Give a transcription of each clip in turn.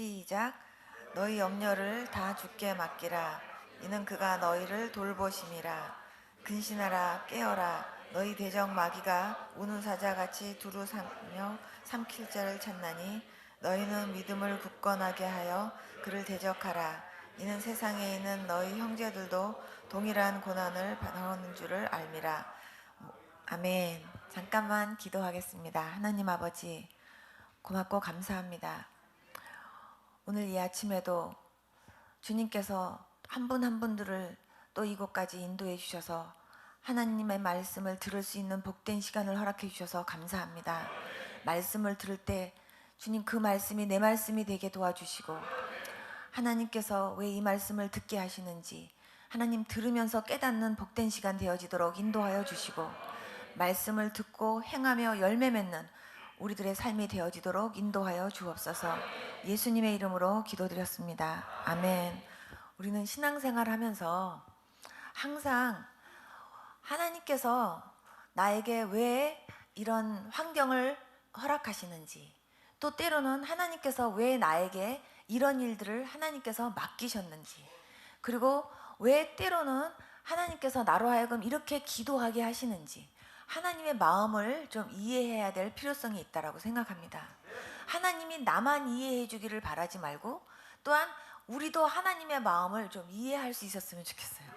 시작. 너희 염려를 다 주께 맡기라. 이는 그가 너희를 돌보심이라. 근신하라 깨어라. 너희 대적 마귀가 우는 사자같이 두루 삼며 삼킬 자를 찾나니 너희는 믿음을 굳건하게 하여 그를 대적하라. 이는 세상에 있는 너희 형제들도 동일한 고난을 당하는 줄을 알미라. 아멘. 잠깐만 기도하겠습니다. 하나님 아버지, 고맙고 감사합니다. 오늘 이 아침에도 주님께서 한 분 한 분들을 또 이곳까지 인도해 주셔서 하나님의 말씀을 들을 수 있는 복된 시간을 허락해 주셔서 감사합니다. 말씀을 들을 때 주님 그 말씀이 내 말씀이 되게 도와주시고, 하나님께서 왜 이 말씀을 듣게 하시는지 하나님 들으면서 깨닫는 복된 시간 되어지도록 인도하여 주시고, 말씀을 듣고 행하며 열매 맺는 우리들의 삶이 되어지도록 인도하여 주옵소서. 예수님의 이름으로 기도드렸습니다. 아멘. 우리는 신앙생활 하면서 항상 하나님께서 나에게 왜 이런 환경을 허락하시는지, 또 때로는 하나님께서 왜 나에게 이런 일들을 하나님께서 맡기셨는지, 그리고 왜 때로는 하나님께서 나로 하여금 이렇게 기도하게 하시는지 하나님의 마음을 좀 이해해야 될 필요성이 있다고 생각합니다. 하나님이 나만 이해해 주기를 바라지 말고 또한 우리도 하나님의 마음을 좀 이해할 수 있었으면 좋겠어요.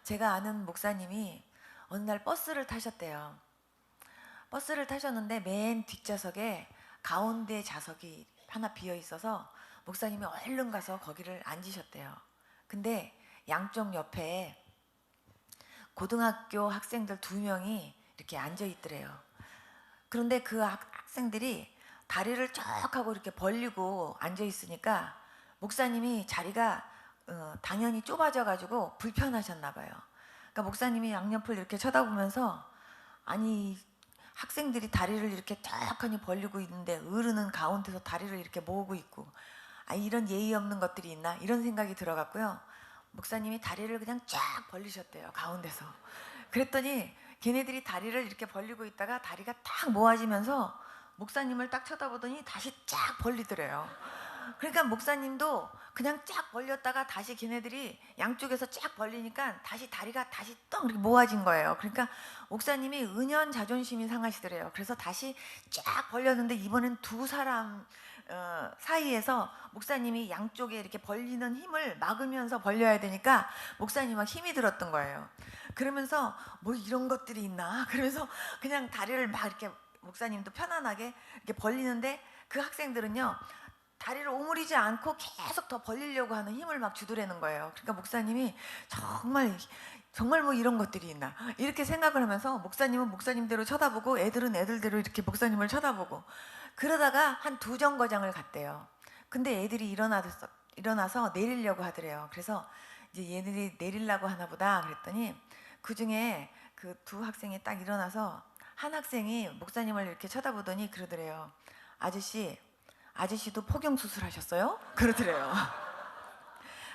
제가 아는 목사님이 어느 날 버스를 타셨대요. 버스를 타셨는데 맨 뒷좌석에 가운데 좌석이 하나 비어 있어서 목사님이 얼른 가서 거기를 앉으셨대요. 근데 양쪽 옆에 고등학교 학생들 2명이 이렇게 앉아 있더래요. 그런데 그 학생들이 다리를 쭉 하고 이렇게 벌리고 앉아 있으니까 목사님이 자리가 당연히 좁아져 가지고 불편하셨나 봐요. 그러니까 목사님이 양옆을 이렇게 쳐다보면서, 아니 학생들이 다리를 이렇게 쫙하니 벌리고 있는데 어른은 가운데서 다리를 이렇게 모으고 있고, 아 이런 예의 없는 것들이 있나 이런 생각이 들어갔고요. 목사님이 다리를 그냥 쫙 벌리셨대요, 가운데서. 그랬더니 걔네들이 다리를 이렇게 벌리고 있다가 다리가 딱 모아지면서 목사님을 딱 쳐다보더니 다시 쫙 벌리더래요. 그러니까 목사님도 그냥 쫙 벌렸다가 다시 걔네들이 양쪽에서 쫙 벌리니까 다시 다리가 다시 떡 이렇게 모아진 거예요. 그러니까 목사님이 은연 자존심이 상하시더래요. 그래서 다시 쫙 벌렸는데 이번엔 2사람 사이에서 목사님이 양쪽에 이렇게 벌리는 힘을 막으면서 벌려야 되니까 목사님 막 힘이 들었던 거예요. 그러면서 뭐 이런 것들이 있나 그러면서 그냥 다리를 막 이렇게 목사님도 편안하게 이렇게 벌리는데, 그 학생들은요 다리를 오므리지 않고 계속 더 벌리려고 하는 힘을 막 주더라는 거예요. 그러니까 목사님이 정말 뭐 이런 것들이 있나 이렇게 생각을 하면서 목사님은 목사님대로 쳐다보고 애들은 애들대로 이렇게 목사님을 쳐다보고, 그러다가 한 2정거장을 갔대요. 근데 애들이 일어나서 내리려고 하더래요. 그래서 이제 얘들이 내리려고 하나 보다 그랬더니 그 중에 그 2학생이 딱 일어나서 한 학생이 목사님을 이렇게 쳐다보더니 그러더래요. 아저씨도 포경 수술하셨어요? 그러더래요.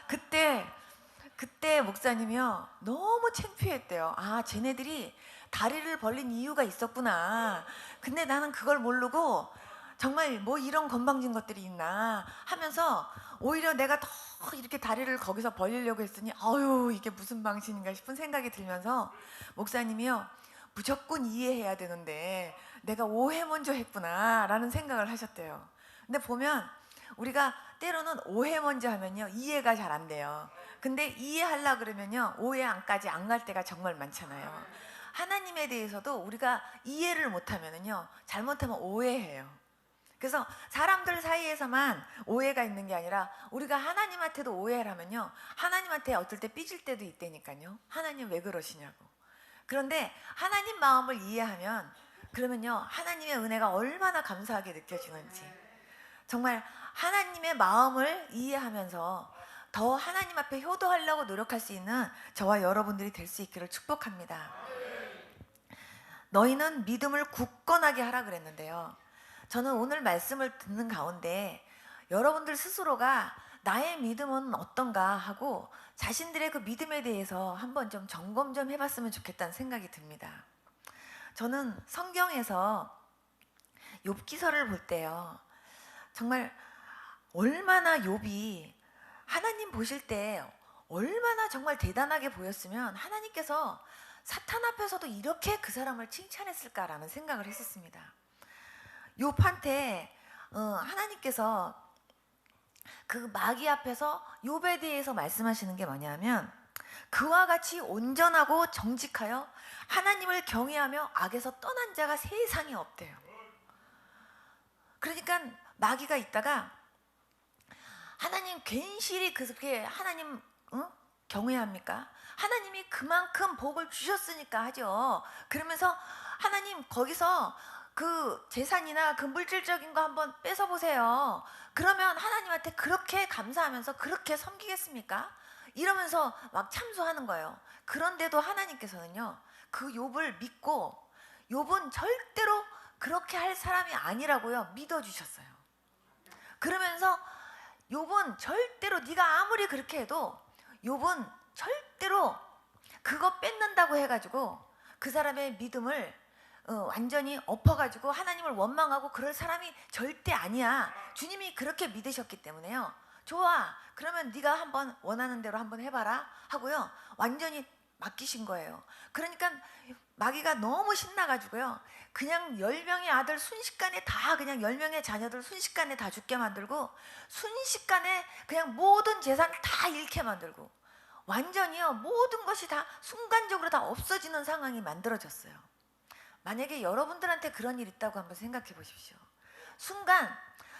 그때 목사님이요 너무 창피했대요. 아 쟤네들이 다리를 벌린 이유가 있었구나. 근데 나는 그걸 모르고 정말 뭐 이런 건방진 것들이 있나 하면서 오히려 내가 더 이렇게 다리를 거기서 벌리려고 했으니 아유 이게 무슨 방식인가 싶은 생각이 들면서 목사님이요 무조건 이해해야 되는데 내가 오해 먼저 했구나 라는 생각을 하셨대요. 근데 보면 우리가 때로는 오해 먼저 하면요 이해가 잘 안 돼요. 근데 이해하려고 그러면요 오해까지 안 갈 때가 정말 많잖아요. 하나님에 대해서도 우리가 이해를 못하면요 잘못하면 오해해요. 그래서 사람들 사이에서만 오해가 있는 게 아니라 우리가 하나님한테도 오해를 하면요 하나님한테 어떨 때 삐질 때도 있다니까요. 하나님 왜 그러시냐고. 그런데 하나님 마음을 이해하면 그러면요 하나님의 은혜가 얼마나 감사하게 느껴지는지, 정말 하나님의 마음을 이해하면서 더 하나님 앞에 효도하려고 노력할 수 있는 저와 여러분들이 될 수 있기를 축복합니다. 너희는 믿음을 굳건하게 하라 그랬는데요, 저는 오늘 말씀을 듣는 가운데 여러분들 스스로가 나의 믿음은 어떤가 하고 자신들의 그 믿음에 대해서 한번 좀 점검 좀 해봤으면 좋겠다는 생각이 듭니다. 저는 성경에서 욥기서를 볼 때요 정말 얼마나 욥이 하나님 보실 때 얼마나 정말 대단하게 보였으면 하나님께서 사탄 앞에서도 이렇게 그 사람을 칭찬했을까라는 생각을 했었습니다. 욥한테 하나님께서 그 마귀 앞에서 욥에 대해서 말씀하시는 게 뭐냐면, 그와 같이 온전하고 정직하여 하나님을 경외하며 악에서 떠난 자가 세상에 없대요. 그러니까 마귀가 있다가 하나님 괜시리 그렇게 하나님 경외합니까? 하나님이 그만큼 복을 주셨으니까 하죠. 그러면서 하나님 거기서 그 재산이나 그 물질적인 거 한번 뺏어 보세요. 그러면 하나님한테 그렇게 감사하면서 그렇게 섬기겠습니까? 이러면서 막 참소하는 거예요. 그런데도 하나님께서는요, 그 욥을 믿고 욥은 절대로 그렇게 할 사람이 아니라고요 믿어주셨어요. 그러면서 욥은 절대로, 네가 아무리 그렇게 해도 욥은 절대로 그거 뺏는다고 해가지고 그 사람의 믿음을 완전히 엎어가지고 하나님을 원망하고 그럴 사람이 절대 아니야. 주님이 그렇게 믿으셨기 때문에요. 좋아, 그러면 네가 한번 원하는 대로 한번 해봐라 하고요, 완전히 맡기신 거예요. 그러니까 마귀가 너무 신나가지고요, 그냥 10명의 아들 순식간에 다, 그냥 10명의 자녀들 순식간에 다 죽게 만들고, 순식간에 그냥 모든 재산을 다 잃게 만들고, 완전히요 모든 것이 다 순간적으로 다 없어지는 상황이 만들어졌어요. 만약에 여러분들한테 그런 일 있다고 한번 생각해 보십시오. 순간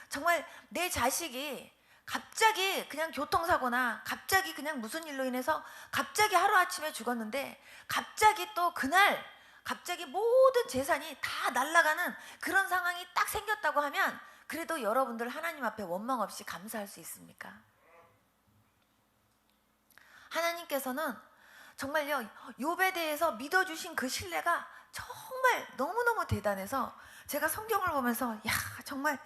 정말 내 자식이 갑자기 그냥 교통사고나 갑자기 그냥 무슨 일로 인해서 갑자기 하루아침에 죽었는데, 갑자기 또 그날 갑자기 모든 재산이 다 날아가는 그런 상황이 딱 생겼다고 하면, 그래도 여러분들 하나님 앞에 원망 없이 감사할 수 있습니까? 하나님께서는 정말요 욥에 대해서 믿어주신 그 신뢰가 정말 너무너무 대단해서, 제가 성경을 보면서 야, 정말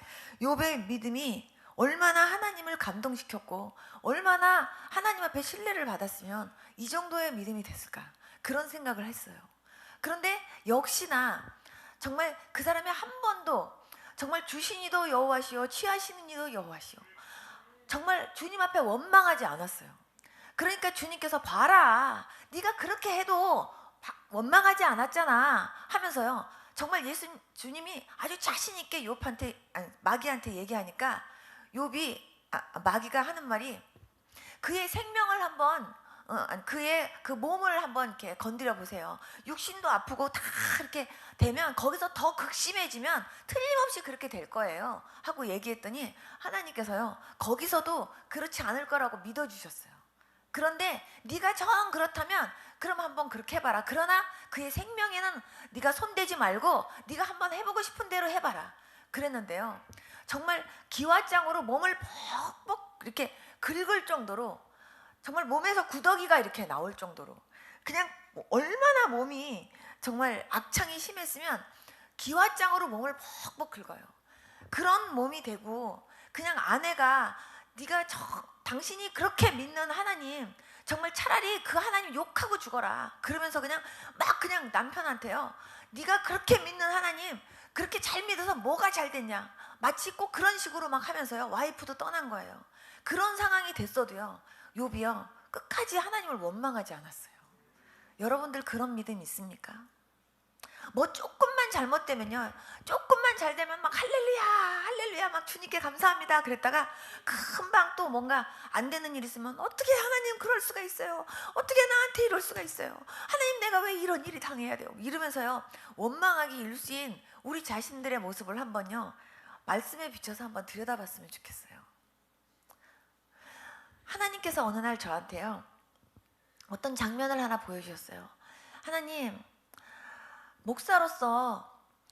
욥의 믿음이 얼마나 하나님을 감동시켰고 얼마나 하나님 앞에 신뢰를 받았으면 이 정도의 믿음이 됐을까, 그런 생각을 했어요. 그런데 역시나 정말 그 사람이 한 번도 정말 주신 이도 여호와시오 취하시는 이도 여호와시오, 정말 주님 앞에 원망하지 않았어요. 그러니까 주님께서 봐라, 네가 그렇게 해도 원망하지 않았잖아 하면서요, 정말 주님이 아주 자신 있게 욥한테, 마귀한테 얘기하니까 욥이, 마귀가 하는 말이, 그의 생명을 한번 그의 그 몸을 한번 이렇게 건드려 보세요. 육신도 아프고 다 이렇게 되면 거기서 더 극심해지면 틀림없이 그렇게 될 거예요 하고 얘기했더니, 하나님께서요 거기서도 그렇지 않을 거라고 믿어주셨어요. 그런데 네가 정 그렇다면 그럼 한번 그렇게 해봐라. 그러나 그의 생명에는 네가 손대지 말고 네가 한번 해보고 싶은 대로 해봐라 그랬는데요, 정말 기와장으로 몸을 퍽퍽 이렇게 긁을 정도로, 정말 몸에서 구더기가 이렇게 나올 정도로, 그냥 얼마나 몸이 정말 악창이 심했으면 기와장으로 몸을 퍽퍽 긁어요. 그런 몸이 되고, 그냥 아내가 네가 당신이 그렇게 믿는 하나님, 정말 차라리 그 하나님 욕하고 죽어라 그러면서 그냥 막 그냥 남편한테요, 네가 그렇게 믿는 하나님 그렇게 잘 믿어서 뭐가 잘 됐냐, 마치 꼭 그런 식으로 막 하면서요 와이프도 떠난 거예요. 그런 상황이 됐어도요 욥이요 끝까지 하나님을 원망하지 않았어요. 여러분들 그런 믿음 있습니까? 뭐 조금만 잘못되면요, 조금만 잘 되면 막 할렐루야 할렐루야 막 주님께 감사합니다 그랬다가, 금방 또 뭔가 안 되는 일 있으면 어떻게 하나님 그럴 수가 있어요, 어떻게 나한테 이럴 수가 있어요, 하나님 내가 왜 이런 일이 당해야 돼요, 이러면서요 원망하기 일수인 우리 자신들의 모습을 한번요 말씀에 비춰서 한번 들여다봤으면 좋겠어요. 하나님께서 어느 날 저한테요 어떤 장면을 하나 보여주셨어요. 하나님, 목사로서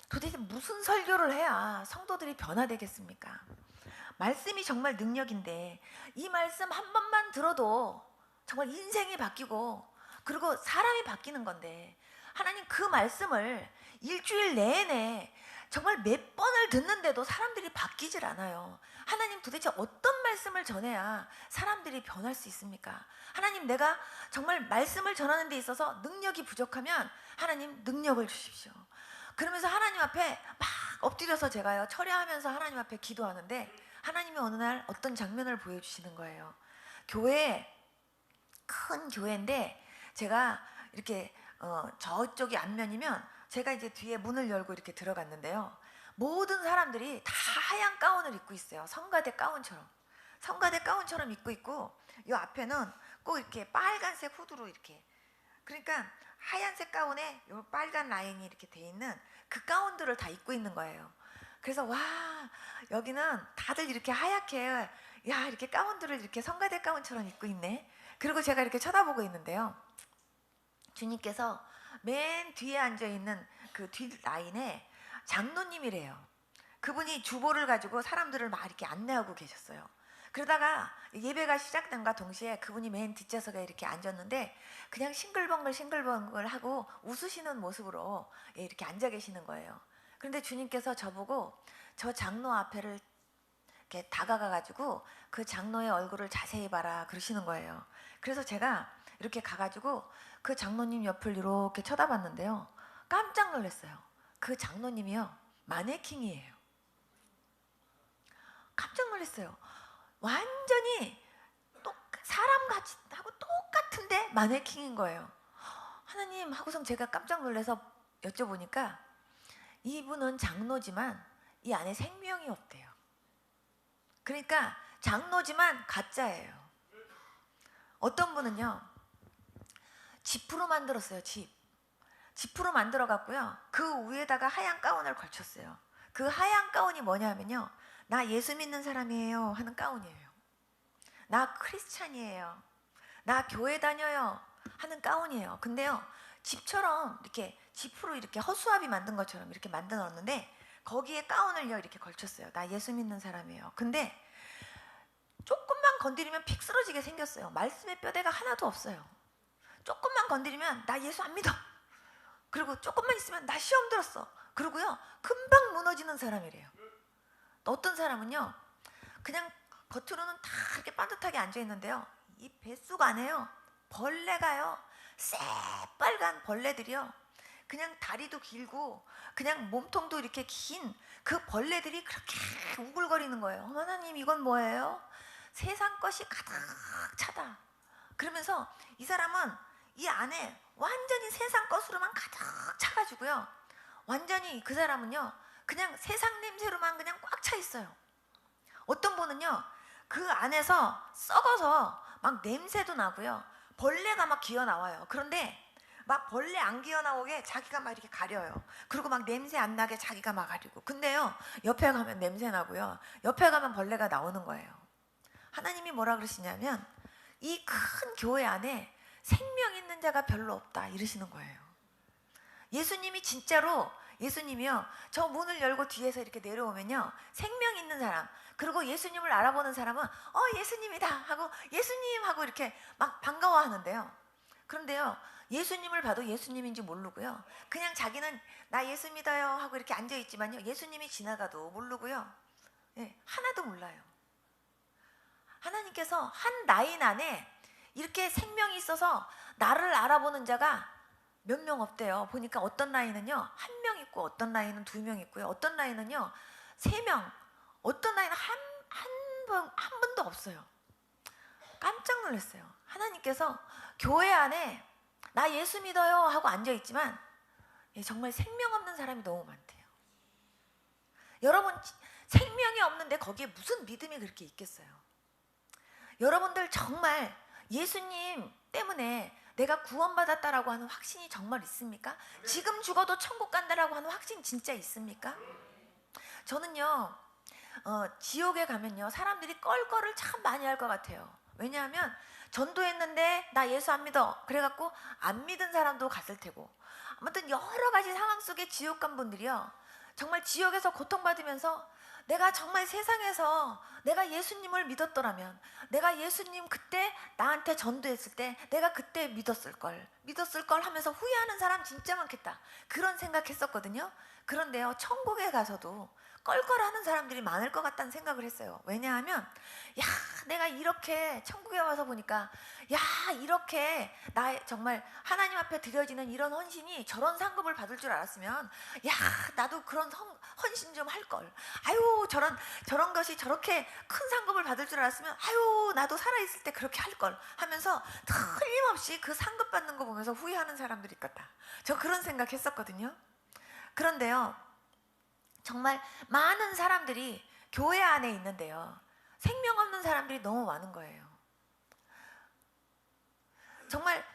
도대체 무슨 설교를 해야 성도들이 변화되겠습니까? 말씀이 정말 능력인데 이 말씀 한 번만 들어도 정말 인생이 바뀌고 그리고 사람이 바뀌는 건데, 하나님 그 말씀을 일주일 내내 정말 몇 번을 듣는데도 사람들이 바뀌질 않아요. 하나님 도대체 어떤 말씀을 전해야 사람들이 변할 수 있습니까? 하나님, 내가 정말 말씀을 전하는 데 있어서 능력이 부족하면 하나님 능력을 주십시오. 그러면서 하나님 앞에 막 엎드려서 제가요 철야하면서 하나님 앞에 기도하는데, 하나님이 어느 날 어떤 장면을 보여주시는 거예요. 교회, 큰 교회인데 제가 이렇게 저쪽이 앞면이면 제가 이제 뒤에 문을 열고 이렇게 들어갔는데요. 모든 사람들이 다 하얀 가운을 입고 있어요. 성가대 가운처럼. 성가대 가운처럼 입고 있고 이 앞에는 꼭 이렇게 빨간색 후드로 이렇게, 그러니까 하얀색 가운에 요 빨간 라인이 이렇게 돼 있는 그 가운들을 다 입고 있는 거예요. 그래서 와, 여기는 다들 이렇게 하얗게, 야, 이렇게 가운들을 이렇게 성가대 가운처럼 입고 있네. 그리고 제가 이렇게 쳐다보고 있는데요. 주님께서 맨 뒤에 앉아 있는 그 뒷 라인에 장로님이래요. 그분이 주보를 가지고 사람들을 막 이렇게 안내하고 계셨어요. 그러다가 예배가 시작된과 동시에 그분이 맨 뒷좌석에 이렇게 앉았는데 그냥 싱글벙글 하고 웃으시는 모습으로 이렇게 앉아 계시는 거예요. 그런데 주님께서 저보고 저 장로 앞에를 이렇게 다가가 가지고 그 장로의 얼굴을 자세히 봐라 그러시는 거예요. 그래서 제가 이렇게 가가지고 그 장로님 옆을 이렇게 쳐다봤는데요. 깜짝 놀랐어요. 그 장로님이요, 마네킹이에요. 깜짝 놀랐어요. 완전히 사람같이 하고 똑같은데 마네킹인 거예요. 하나님 하고선 제가 깜짝 놀라서 여쭤보니까 이분은 장로지만 이 안에 생명이 없대요. 그러니까 장로지만 가짜예요. 어떤 분은요, 지프로 만들었어요. 지프로 만들어 갖고요, 그 위에다가 하얀 가운을 걸쳤어요. 그 하얀 가운이 뭐냐면요, 나 예수 믿는 사람이에요 하는 가운이에요. 나 크리스찬이에요, 나 교회 다녀요 하는 가운이에요. 근데요, 집처럼 이렇게 지프로 이렇게 허수아비 만든 것처럼 이렇게 만들어 놨는데 거기에 가운을요 이렇게 걸쳤어요. 나 예수 믿는 사람이에요. 근데 조금만 건드리면 픽 쓰러지게 생겼어요. 말씀의 뼈대가 하나도 없어요. 조금만 건드리면 나 예수 안 믿어. 그리고 조금만 있으면 나 시험 들었어. 그러고요, 금방 무너지는 사람이래요. 어떤 사람은요, 그냥 겉으로는 다 이렇게 반듯하게 앉아 있는데요, 이 뱃속 안에요 벌레가요, 새빨간 벌레들이요, 그냥 다리도 길고 그냥 몸통도 이렇게 긴 그 벌레들이 그렇게 우글거리는 거예요. 하나님 이건 뭐예요? 세상 것이 가득 차다. 그러면서 이 사람은 이 안에 완전히 세상 것으로만 가득 차가지고요, 완전히 그 사람은요 그냥 세상 냄새로만 그냥 꽉 차 있어요. 어떤 분은요 그 안에서 썩어서 막 냄새도 나고요, 벌레가 막 기어 나와요. 그런데 막 벌레 안 기어 나오게 자기가 막 이렇게 가려요. 그리고 막 냄새 안 나게 자기가 막 가리고. 근데요, 옆에 가면 냄새 나고요, 옆에 가면 벌레가 나오는 거예요. 하나님이 뭐라 그러시냐면 이 큰 교회 안에 생명 있는 자가 별로 없다 이러시는 거예요. 예수님이 진짜로, 예수님이요 저 문을 열고 뒤에서 이렇게 내려오면요, 생명 있는 사람, 그리고 예수님을 알아보는 사람은 예수님이다 하고 예수님 하고 이렇게 막 반가워하는데요. 그런데요, 예수님을 봐도 예수님인지 모르고요, 그냥 자기는 나 예수 믿어요 하고 이렇게 앉아있지만요, 예수님이 지나가도 모르고요, 하나도 몰라요. 하나님께서 한 라인 안에 이렇게 생명이 있어서 나를 알아보는 자가 몇 명 없대요. 보니까 어떤 라인은요 1명 있고 어떤 라인은 2명 있고요, 어떤 라인은요 3명, 어떤 라인은 한 분도 없어요. 깜짝 놀랐어요. 하나님께서 교회 안에 나 예수 믿어요 하고 앉아있지만 정말 생명 없는 사람이 너무 많대요. 여러분, 생명이 없는데 거기에 무슨 믿음이 그렇게 있겠어요? 여러분들 정말 예수님 때문에 내가 구원받았다라고 하는 확신이 정말 있습니까? 지금 죽어도 천국 간다라고 하는 확신 진짜 있습니까? 저는요 지옥에 가면요 사람들이 껄껄을 참 많이 할 것 같아요. 왜냐하면 전도했는데 나 예수 안 믿어 그래갖고 안 믿은 사람도 갔을 테고, 아무튼 여러 가지 상황 속에 지옥 간 분들이요 정말 지옥에서 고통받으면서 내가 정말 세상에서 내가 예수님을 믿었더라면, 내가 예수님 그때 나한테 전도했을 때 내가 그때 믿었을 걸, 믿었을 걸 하면서 후회하는 사람 진짜 많겠다. 그런 생각했었거든요. 그런데요, 천국에 가서도 껄껄하는 사람들이 많을 것 같다는 생각을 했어요. 왜냐하면 야, 내가 이렇게 천국에 와서 보니까 야, 이렇게 나 정말 하나님 앞에 드려지는 이런 헌신이 저런 상급을 받을 줄 알았으면 야, 나도 그런 헌신 좀 할 걸. 아유, 저런 것이 저렇게 큰 상급을 받을 줄 알았으면 아유, 나도 살아있을 때 그렇게 할 걸 하면서 틀림없이 그 상급 받는 거 보면서 후회하는 사람들이 있겠다. 저 그런 생각했었거든요. 그런데요, 정말 많은 사람들이 교회 안에 있는데요, 생명 없는 사람들이 너무 많은 거예요. 정말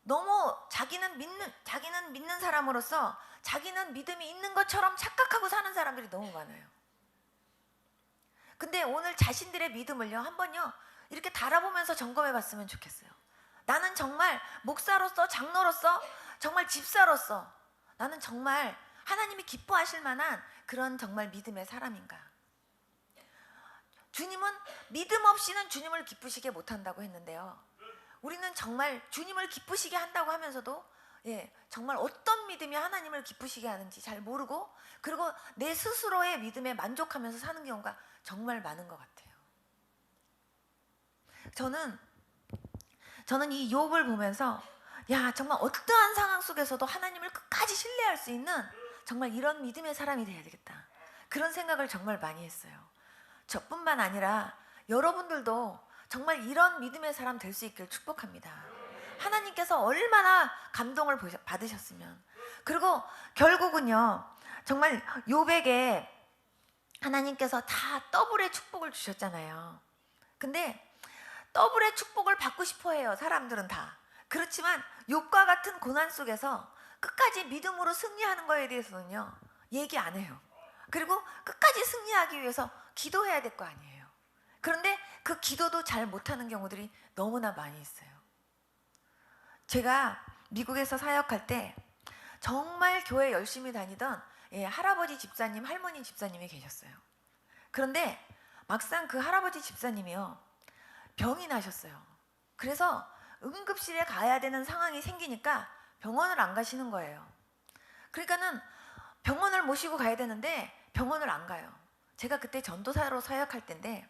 너무 자기는 믿는 사람으로서 자기는 믿음이 있는 것처럼 착각하고 사는 사람들이 너무 많아요. 근데 오늘 자신들의 믿음을요, 한번요 이렇게 달아보면서 점검해 봤으면 좋겠어요. 나는 정말 목사로서, 장로로서, 정말 집사로서 나는 정말 하나님이 기뻐하실 만한 그런 정말 믿음의 사람인가? 주님은 믿음 없이는 주님을 기쁘시게 못한다고 했는데요, 우리는 정말 주님을 기쁘시게 한다고 하면서도 정말 어떤 믿음이 하나님을 기쁘시게 하는지 잘 모르고, 그리고 내 스스로의 믿음에 만족하면서 사는 경우가 정말 많은 것 같아요. 저는 이 욥을 보면서 야, 정말 어떠한 상황 속에서도 하나님을 끝까지 신뢰할 수 있는 정말 이런 믿음의 사람이 돼야 되겠다, 그런 생각을 정말 많이 했어요. 저뿐만 아니라 여러분들도 정말 이런 믿음의 사람 될 수 있길 축복합니다. 하나님께서 얼마나 감동을 받으셨으면. 그리고 결국은요, 정말 욥에게 하나님께서 다 더블의 축복을 주셨잖아요. 근데 더블의 축복을 받고 싶어 해요, 사람들은 다. 그렇지만 욥과 같은 고난 속에서 끝까지 믿음으로 승리하는 거에 대해서는요, 얘기 안 해요. 그리고 끝까지 승리하기 위해서 기도해야 될 거 아니에요. 그런데 그 기도도 잘 못하는 경우들이 너무나 많이 있어요. 제가 미국에서 사역할 때 정말 교회 열심히 다니던 할아버지 집사님, 할머니 집사님이 계셨어요. 그런데 막상 그 할아버지 집사님이요, 병이 나셨어요. 그래서 응급실에 가야 되는 상황이 생기니까 병원을 안 가시는 거예요. 그러니까는 병원을 모시고 가야 되는데 병원을 안 가요. 제가 그때 전도사로 사역할 때인데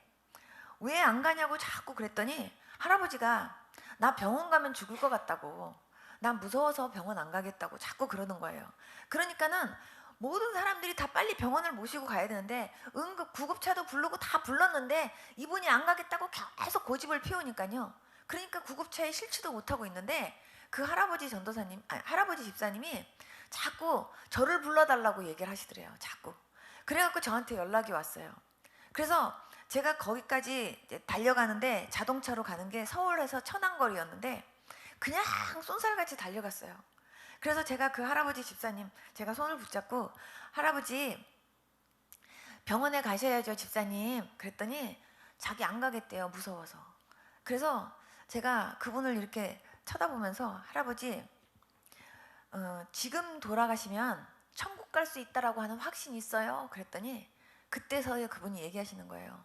왜 안 가냐고 자꾸 그랬더니 할아버지가 나 병원 가면 죽을 것 같다고, 나 무서워서 병원 안 가겠다고 자꾸 그러는 거예요. 그러니까는 모든 사람들이 다 빨리 병원을 모시고 가야 되는데 응급 구급차도 부르고 다 불렀는데 이분이 안 가겠다고 계속 고집을 피우니까요, 그러니까 구급차에 실지도 못하고 있는데 그 할아버지 전도사님, 할아버지 집사님이 자꾸 저를 불러달라고 얘기를 하시더래요. 자꾸. 그래갖고 저한테 연락이 왔어요. 그래서 제가 거기까지 달려가는데 자동차로 가는 게 서울에서 천안거리였는데 그냥 쏜살같이 달려갔어요. 그래서 제가 그 할아버지 집사님, 제가 손을 붙잡고 할아버지 병원에 가셔야죠 집사님, 그랬더니 자기 안 가겠대요, 무서워서. 그래서 제가 그분을 이렇게 쳐다보면서 할아버지 지금 돌아가시면 천국 갈 수 있다라고 하는 확신이 있어요? 그랬더니 그때서야 그분이 얘기하시는 거예요.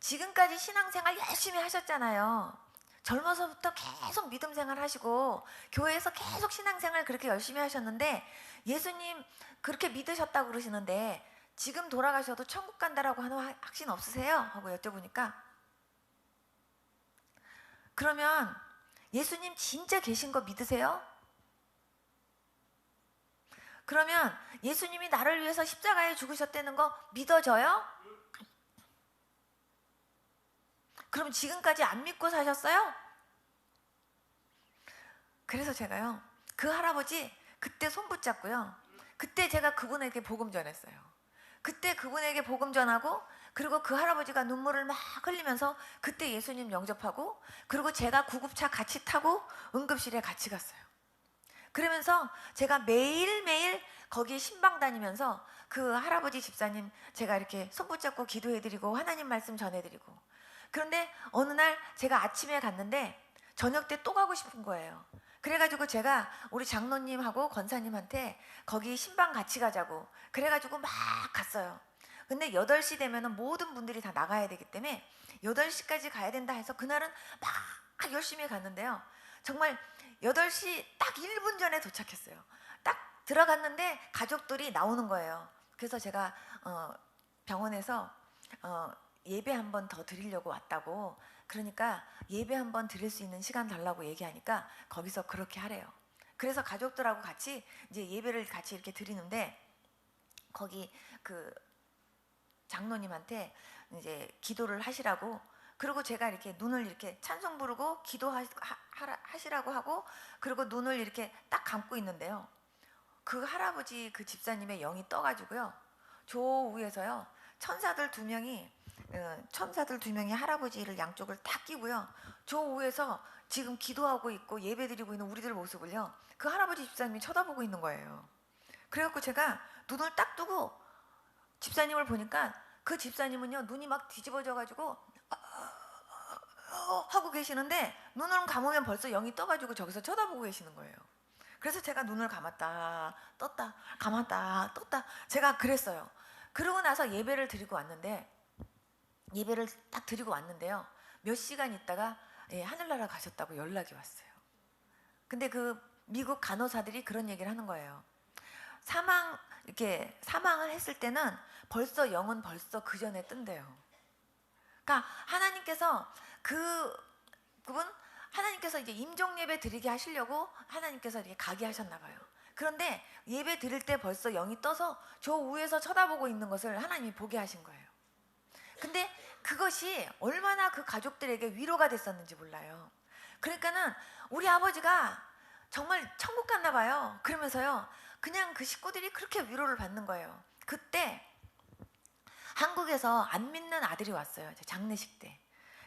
지금까지 신앙생활 열심히 하셨잖아요. 젊어서부터 계속 믿음 생활 하시고 교회에서 계속 신앙생활 그렇게 열심히 하셨는데 예수님 그렇게 믿으셨다고 그러시는데 지금 돌아가셔도 천국 간다라고 하는 확신 없으세요? 하고 여쭤보니까, 그러면 예수님 진짜 계신 거 믿으세요? 그러면 예수님이 나를 위해서 십자가에 죽으셨다는 거 믿어져요? 그럼 지금까지 안 믿고 사셨어요? 그래서 제가요, 그 할아버지 그때 손 붙잡고요, 그때 제가 그분에게 복음 전했어요. 그때 그분에게 복음 전하고, 그리고 그 할아버지가 눈물을 막 흘리면서 그때 예수님 영접하고, 그리고 제가 구급차 같이 타고 응급실에 같이 갔어요. 그러면서 제가 매일매일 거기 신방 다니면서 그 할아버지 집사님 제가 이렇게 손 붙잡고 기도해드리고 하나님 말씀 전해드리고. 그런데 어느 날 제가 아침에 갔는데 저녁 때 또 가고 싶은 거예요. 그래가지고 제가 우리 장로님하고 권사님한테 거기 신방 같이 가자고 그래가지고 막 갔어요. 근데 8시 되면은 모든 분들이 다 나가야 되기 때문에 8시까지 가야 된다 해서 그날은 막 열심히 갔는데요. 정말 8시 딱 1분 전에 도착했어요. 딱 들어갔는데 가족들이 나오는 거예요. 그래서 제가 병원에서 예배 한 번 더 드리려고 왔다고, 그러니까 예배 한 번 드릴 수 있는 시간 달라고 얘기하니까 거기서 그렇게 하래요. 그래서 가족들하고 같이 이제 예배를 같이 이렇게 드리는데, 거기 그 장로님한테 이제 기도를 하시라고, 그리고 제가 이렇게 눈을 이렇게 찬송 부르고 기도하시라고 하고, 그리고 눈을 이렇게 딱 감고 있는데요. 그 할아버지 그 집사님의 영이 떠가지고요. 저 위에서요. 천사들 두 명이 할아버지를 양쪽을 딱 끼고요. 저 위에서 지금 기도하고 있고 예배드리고 있는 우리들 모습을요. 그 할아버지 집사님이 쳐다보고 있는 거예요. 그래갖고 제가 눈을 딱 뜨고 집사님을 보니까 그 집사님은요. 눈이 막 뒤집어져가지고 하고 계시는데, 눈을 감으면 벌써 영이 떠가지고 저기서 쳐다보고 계시는 거예요. 그래서 제가 눈을 감았다 떴다 감았다 떴다 제가 그랬어요. 그러고 나서 예배를 드리고 왔는데요. 몇 시간 있다가 하늘나라 가셨다고 연락이 왔어요. 근데 그 미국 간호사들이 그런 얘기를 하는 거예요. 사망을 했을 때는 벌써 영은 벌써 그 전에 뜬대요. 그러니까 하나님께서 하나님께서 이제 임종 예배 드리게 하시려고 하나님께서 이렇게 가게 하셨나 봐요. 그런데 예배 드릴 때 벌써 영이 떠서 저 위에서 쳐다보고 있는 것을 하나님이 보게 하신 거예요. 근데 그것이 얼마나 그 가족들에게 위로가 됐었는지 몰라요. 그러니까는 우리 아버지가 정말 천국 갔나 봐요. 그러면서요, 그냥 그 식구들이 그렇게 위로를 받는 거예요. 그때 한국에서 안 믿는 아들이 왔어요. 장례식 때.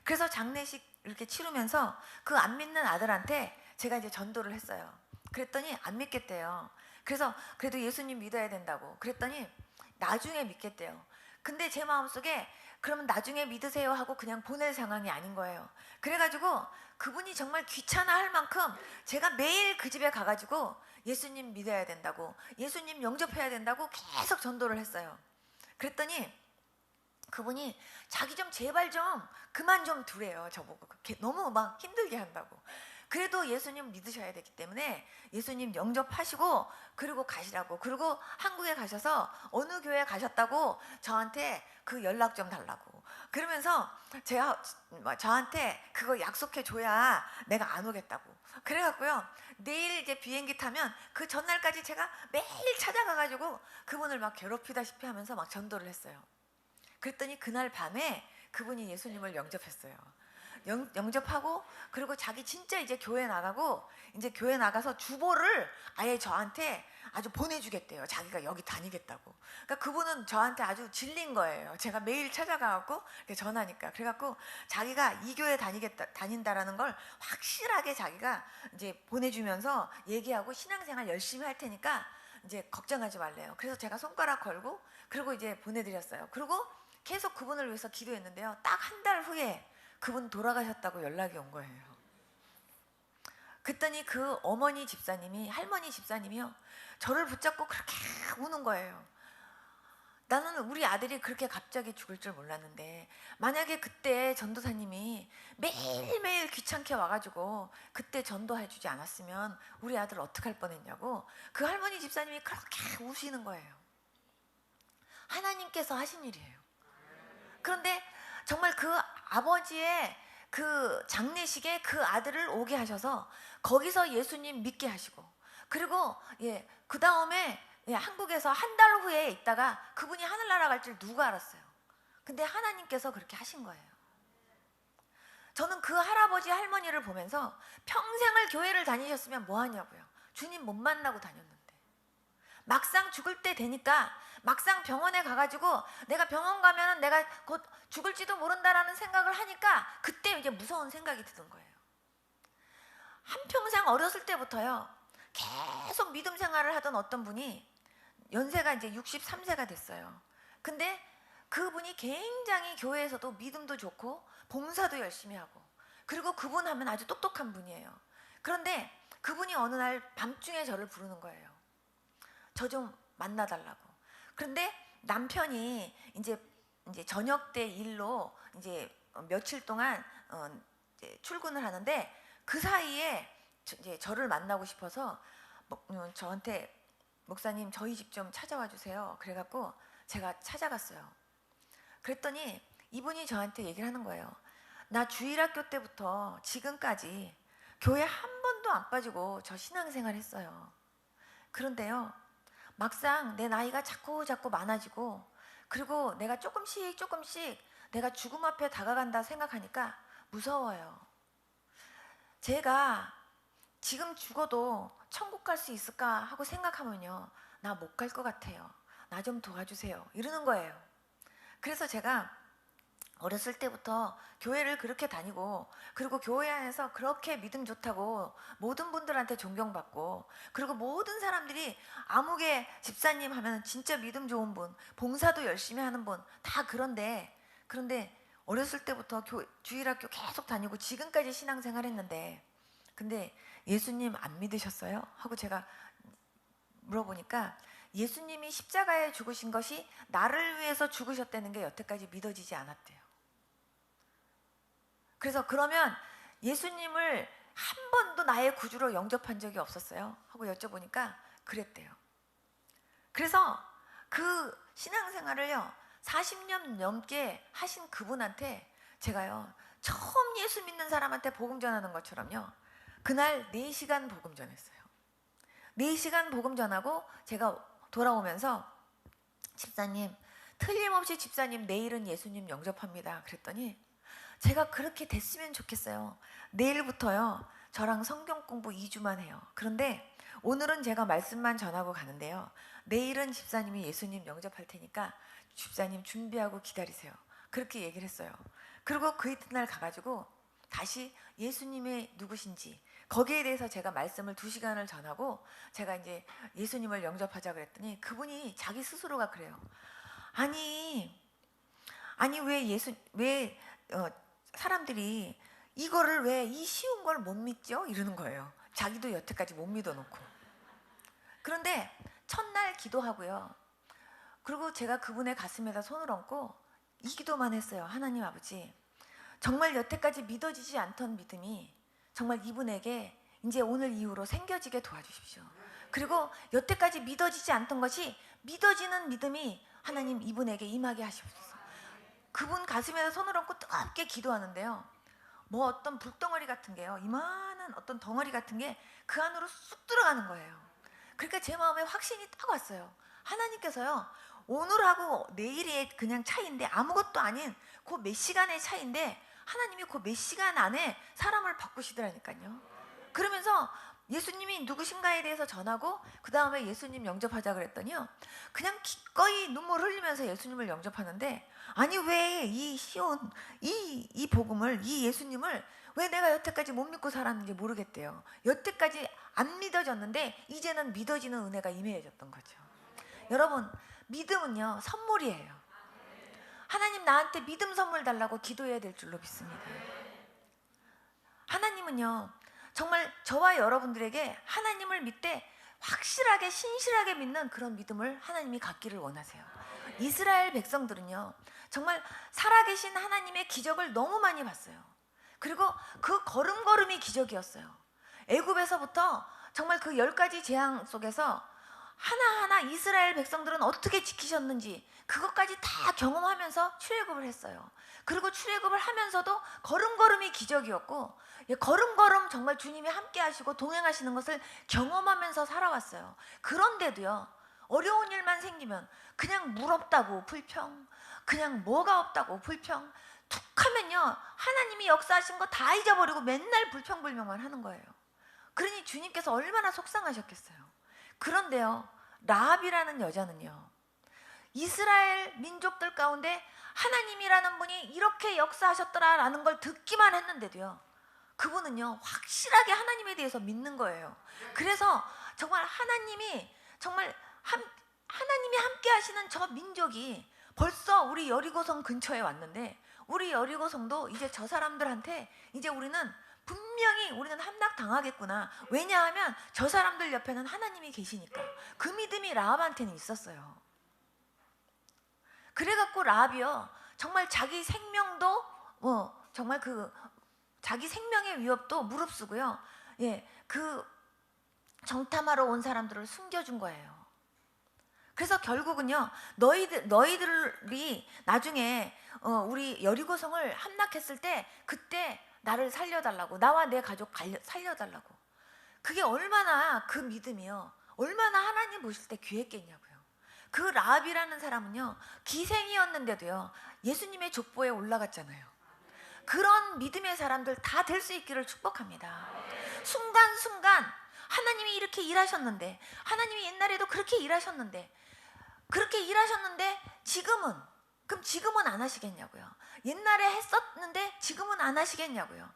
그래서 장례식 이렇게 치르면서 그 안 믿는 아들한테 제가 이제 전도를 했어요. 그랬더니 안 믿겠대요. 그래서 그래도 예수님 믿어야 된다고 그랬더니 나중에 믿겠대요. 근데 제 마음속에 그러면 나중에 믿으세요 하고 그냥 보낼 상황이 아닌 거예요. 그래가지고 그분이 정말 귀찮아할 만큼 제가 매일 그 집에 가가지고 예수님 믿어야 된다고, 예수님 영접해야 된다고 계속 전도를 했어요. 그랬더니 그분이 자기 좀 제발 좀 그만 좀 두래요. 저보고 너무 막 힘들게 한다고. 그래도 예수님 믿으셔야 되기 때문에 예수님 영접하시고 그리고 가시라고, 그리고 한국에 가셔서 어느 교회 가셨다고 저한테 그 연락 좀 달라고, 그러면서 저한테 그거 약속해 줘야 내가 안 오겠다고. 그래갖고요, 내일 이제 비행기 타면 그 전날까지 제가 매일 찾아가가지고 그분을 막 괴롭히다시피 하면서 막 전도를 했어요. 그랬더니 그날 밤에 그분이 예수님을 영접했어요. 영접하고 그리고 자기 진짜 이제 교회 나가고, 이제 교회 나가서 주보를 아예 저한테 아주 보내주겠대요. 자기가 여기 다니겠다고. 그러니까 그분은 저한테 아주 질린 거예요. 제가 매일 찾아가갖고 전화니까. 그래갖고 자기가 이 교회 다닌다라는 걸 확실하게 자기가 이제 보내주면서 얘기하고 신앙생활 열심히 할 테니까 이제 걱정하지 말래요. 그래서 제가 손가락 걸고 그리고 이제 보내드렸어요. 그리고 계속 그분을 위해서 기도했는데요. 딱 한 달 후에 그분 돌아가셨다고 연락이 온 거예요. 그랬더니 그 할머니 집사님이요, 저를 붙잡고 그렇게 우는 거예요. 나는 우리 아들이 그렇게 갑자기 죽을 줄 몰랐는데, 만약에 그때 전도사님이 매일매일 귀찮게 와가지고 그때 전도해 주지 않았으면 우리 아들 어떡할 뻔했냐고 그 할머니 집사님이 그렇게 우시는 거예요. 하나님께서 하신 일이에요. 그런데 정말 그 아버지의 그 장례식에 그 아들을 오게 하셔서 거기서 예수님 믿게 하시고, 그리고 그 다음에 한국에서 한 달 후에 있다가 그분이 하늘나라 갈 줄 누가 알았어요. 근데 하나님께서 그렇게 하신 거예요. 저는 그 할아버지 할머니를 보면서 평생을 교회를 다니셨으면 뭐 하냐고요. 주님 못 만나고 다녔는데 막상 죽을 때 되니까, 막상 병원에 가가지고 내가 병원 가면 내가 곧 죽을지도 모른다라는 생각을 하니까 그때 이제 무서운 생각이 드는 거예요. 한평생 어렸을 때부터요 계속 믿음 생활을 하던 어떤 분이 연세가 이제 63세가 됐어요. 근데 그분이 굉장히 교회에서도 믿음도 좋고 봉사도 열심히 하고, 그리고 그분 하면 아주 똑똑한 분이에요. 그런데 그분이 어느 날 밤중에 저를 부르는 거예요. 저 좀 만나달라고. 그런데 남편이 이제 저녁 때 일로 이제 며칠 동안 이제 출근을 하는데 그 사이에 이제 저를 만나고 싶어서 저한테 목사님 저희 집 좀 찾아와 주세요. 그래갖고 제가 찾아갔어요. 그랬더니 이분이 저한테 얘기를 하는 거예요. 나 주일학교 때부터 지금까지 교회 한 번도 안 빠지고 저 신앙생활 했어요. 그런데요, 막상 내 나이가 자꾸 많아지고, 그리고 내가 조금씩 내가 죽음 앞에 다가간다 생각하니까 무서워요. 제가 지금 죽어도 천국 갈 수 있을까 하고 생각하면요, 나 못 갈 것 같아요. 나 좀 도와주세요. 이러는 거예요. 그래서 제가 어렸을 때부터 교회를 그렇게 다니고, 그리고 교회 안에서 그렇게 믿음 좋다고 모든 분들한테 존경받고, 그리고 모든 사람들이 아무개 집사님 하면 진짜 믿음 좋은 분, 봉사도 열심히 하는 분 다 그런데 어렸을 때부터 주일학교 계속 다니고 지금까지 신앙생활 했는데, 근데 예수님 안 믿으셨어요? 하고 제가 물어보니까 예수님이 십자가에 죽으신 것이 나를 위해서 죽으셨다는 게 여태까지 믿어지지 않았대요. 그래서 그러면 예수님을 한 번도 나의 구주로 영접한 적이 없었어요? 하고 여쭤보니까 그랬대요. 그래서 그 신앙생활을요 40년 넘게 하신 그분한테 제가요 처음 예수 믿는 사람한테 복음 전하는 것처럼요 그날 4시간 복음 전했어요. 4시간 복음 전하고 제가 돌아오면서 집사님, 틀림없이 집사님 내일은 예수님 영접합니다. 그랬더니 제가 그렇게 됐으면 좋겠어요. 내일부터요 저랑 성경 공부 2주만 해요. 그런데 오늘은 제가 말씀만 전하고 가는데요, 내일은 집사님이 예수님 영접할 테니까 집사님 준비하고 기다리세요. 그렇게 얘기를 했어요. 그리고 그 이튿날 가가지고 다시 예수님이 누구신지 거기에 대해서 제가 말씀을 2시간을 전하고 제가 이제 예수님을 영접하자 그랬더니 그분이 자기 스스로가 그래요. 아니 왜 사람들이 이거를 왜 이 쉬운 걸 못 믿죠? 이러는 거예요. 자기도 여태까지 못 믿어놓고. 그런데 첫날 기도하고요. 그리고 제가 그분의 가슴에다 손을 얹고 이 기도만 했어요. 하나님 아버지, 정말 여태까지 믿어지지 않던 믿음이 정말 이분에게 이제 오늘 이후로 생겨지게 도와주십시오. 그리고 여태까지 믿어지지 않던 것이 믿어지는 믿음이 하나님 이분에게 임하게 하시옵소서. 그분 가슴에다 손을 얹고 뜨겁게 기도하는데요, 뭐 어떤 불덩어리 같은 게요, 이만한 어떤 덩어리 같은 게 그 안으로 쑥 들어가는 거예요. 그러니까 제 마음에 확신이 딱 왔어요. 하나님께서요 오늘하고 내일의 그냥 차이인데, 아무것도 아닌 그 몇 시간의 차이인데 하나님이 그 몇 시간 안에 사람을 바꾸시더라니까요. 그러면서 예수님이 누구신가에 대해서 전하고 그 다음에 예수님 영접하자 그랬더니요, 그냥 기꺼이 눈물 흘리면서 예수님을 영접하는데, 아니 왜 이 쉬운 이 복음을, 이 예수님을 왜 내가 여태까지 못 믿고 살았는지 모르겠대요. 여태까지 안 믿어졌는데 이제는 믿어지는 은혜가 임해졌던 거죠. 여러분, 믿음은요 선물이에요. 하나님 나한테 믿음 선물 달라고 기도해야 될 줄로 믿습니다. 하나님은요 정말 저와 여러분들에게 하나님을 믿되 확실하게 신실하게 믿는 그런 믿음을 하나님이 갖기를 원하세요. 이스라엘 백성들은요 정말 살아계신 하나님의 기적을 너무 많이 봤어요. 그리고 그 걸음걸음이 기적이었어요. 애굽에서부터 정말 그 10가지 재앙 속에서 하나하나 이스라엘 백성들은 어떻게 지키셨는지 그것까지 다 경험하면서 출애굽을 했어요. 그리고 출애굽을 하면서도 걸음걸음이 기적이었고, 걸음걸음 정말 주님이 함께 하시고 동행하시는 것을 경험하면서 살아왔어요. 그런데도요 어려운 일만 생기면 그냥 물 없다고 불평, 그냥 뭐가 없다고 불평, 툭 하면요 하나님이 역사하신 거 다 잊어버리고 맨날 불평불명만 하는 거예요. 그러니 주님께서 얼마나 속상하셨겠어요. 그런데요 라합이라는 여자는요 이스라엘 민족들 가운데 하나님이라는 분이 이렇게 역사하셨더라라는 걸 듣기만 했는데도요 그분은요 확실하게 하나님에 대해서 믿는 거예요. 그래서 정말 하나님이 함께 하시는 저 민족이 벌써 우리 여리고성 근처에 왔는데, 우리 여리고성도 이제 저 사람들한테 이제 우리는 분명히 우리는 함락당하겠구나. 왜냐하면 저 사람들 옆에는 하나님이 계시니까. 그 믿음이 라합한테는 있었어요. 그래갖고 라합이요 정말 자기 생명도 정말 그 자기 생명의 위협도 무릅쓰고요. 예, 그 정탐하러 온 사람들을 숨겨준 거예요. 그래서 결국은요, 너희들이 나중에 우리 여리고성을 함락했을 때 그때 나를 살려달라고, 나와 내 가족 살려달라고. 그게 얼마나 그 믿음이요, 얼마나 하나님 보실 때 귀했겠냐고요. 그 라합이라는 사람은요, 기생이었는데도요 예수님의 족보에 올라갔잖아요. 그런 믿음의 사람들 다 될 수 있기를 축복합니다. 순간순간 하나님이 이렇게 일하셨는데, 하나님이 옛날에도 그렇게 일하셨는데, 지금은, 그럼 지금은 안 하시겠냐고요. 옛날에 했었는데 지금은 안 하시겠냐고요.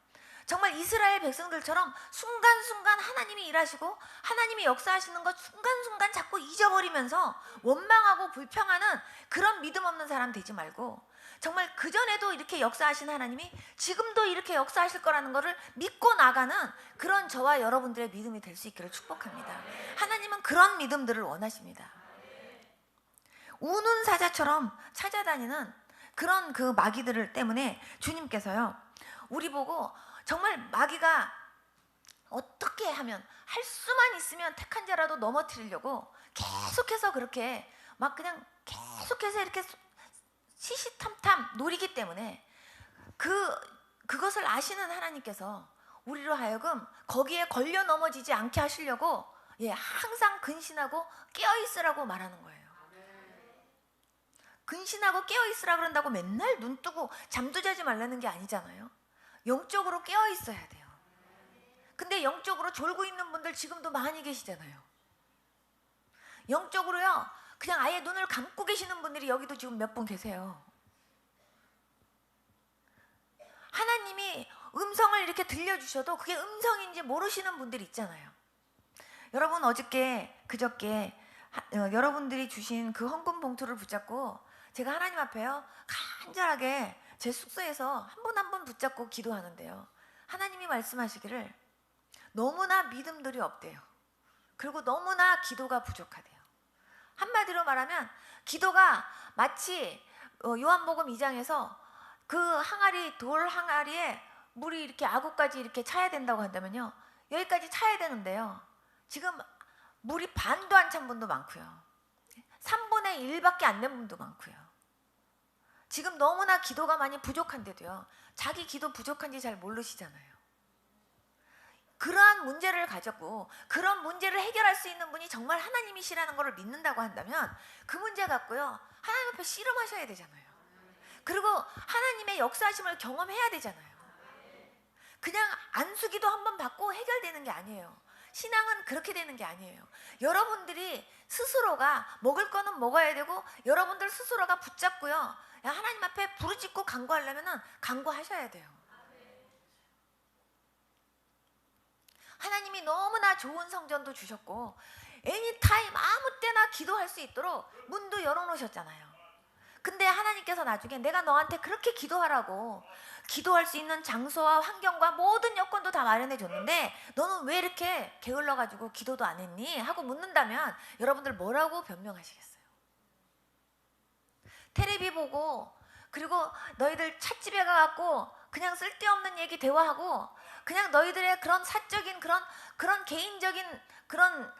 정말 이스라엘 백성들처럼 순간순간 하나님이 일하시고 하나님이 역사하시는 것 순간순간 자꾸 잊어버리면서 원망하고 불평하는 그런 믿음 없는 사람 되지 말고, 정말 그전에도 이렇게 역사하신 하나님이 지금도 이렇게 역사하실 거라는 것을 믿고 나가는 그런 저와 여러분들의 믿음이 될 수 있기를 축복합니다. 하나님은 그런 믿음들을 원하십니다. 우는 사자처럼 찾아다니는 그런 그 마귀들 때문에 주님께서요, 우리 보고 정말 마귀가 어떻게 하면, 할 수만 있으면 택한 자라도 넘어뜨리려고 계속해서 그렇게 막 그냥 계속해서 이렇게 시시탐탐 노리기 때문에, 그것을 아시는 하나님께서 우리로 하여금 거기에 걸려 넘어지지 않게 하시려고, 예, 항상 근신하고 깨어 있으라고 말하는 거예요. 근신하고 깨어 있으라 그런다고 맨날 눈 뜨고 잠도 자지 말라는 게 아니잖아요. 영적으로 깨어 있어야 돼요. 근데 영적으로 졸고 있는 분들 지금도 많이 계시잖아요. 영적으로요, 그냥 아예 눈을 감고 계시는 분들이 여기도 지금 몇 분 계세요. 하나님이 음성을 이렇게 들려주셔도 그게 음성인지 모르시는 분들이 있잖아요. 여러분, 그저께 여러분들이 주신 그 헌금 봉투를 붙잡고 제가 하나님 앞에요, 간절하게 제 숙소에서 한 분 한 분 붙잡고 기도하는데요, 하나님이 말씀하시기를 너무나 믿음들이 없대요. 그리고 너무나 기도가 부족하대요. 한마디로 말하면 기도가 마치 요한복음 2장에서 그 항아리, 돌 항아리에 물이 이렇게 아구까지 이렇게 차야 된다고 한다면요, 여기까지 차야 되는데요, 지금 물이 반도 안 찬 분도 많고요, 3분의 1밖에 안 된 분도 많고요. 지금 너무나 기도가 많이 부족한데도요, 자기 기도 부족한지 잘 모르시잖아요. 그러한 문제를 가졌고 그런 문제를 해결할 수 있는 분이 정말 하나님이시라는 것을 믿는다고 한다면 그 문제 갖고요, 하나님 앞에 씨름하셔야 되잖아요. 그리고 하나님의 역사하심을 경험해야 되잖아요. 그냥 안수기도 한번 받고 해결되는 게 아니에요. 신앙은 그렇게 되는 게 아니에요. 여러분들이 스스로가 먹을 거는 먹어야 되고, 여러분들 스스로가 붙잡고요, 하나님 앞에 부르짖고 간구하려면 간구하셔야 돼요. 하나님이 너무나 좋은 성전도 주셨고 애니타임 아무 때나 기도할 수 있도록 문도 열어놓으셨잖아요. 근데 하나님께서 나중에 내가 너한테 그렇게 기도하라고 기도할 수 있는 장소와 환경과 모든 여건도 다 마련해 줬는데 너는 왜 이렇게 게을러가지고 기도도 안 했니? 하고 묻는다면 여러분들 뭐라고 변명하시겠어요? 테레비 보고, 그리고 너희들 찻집에 가갖고 그냥 쓸데없는 얘기 대화하고, 그냥 너희들의 그런 사적인 그런 개인적인 그런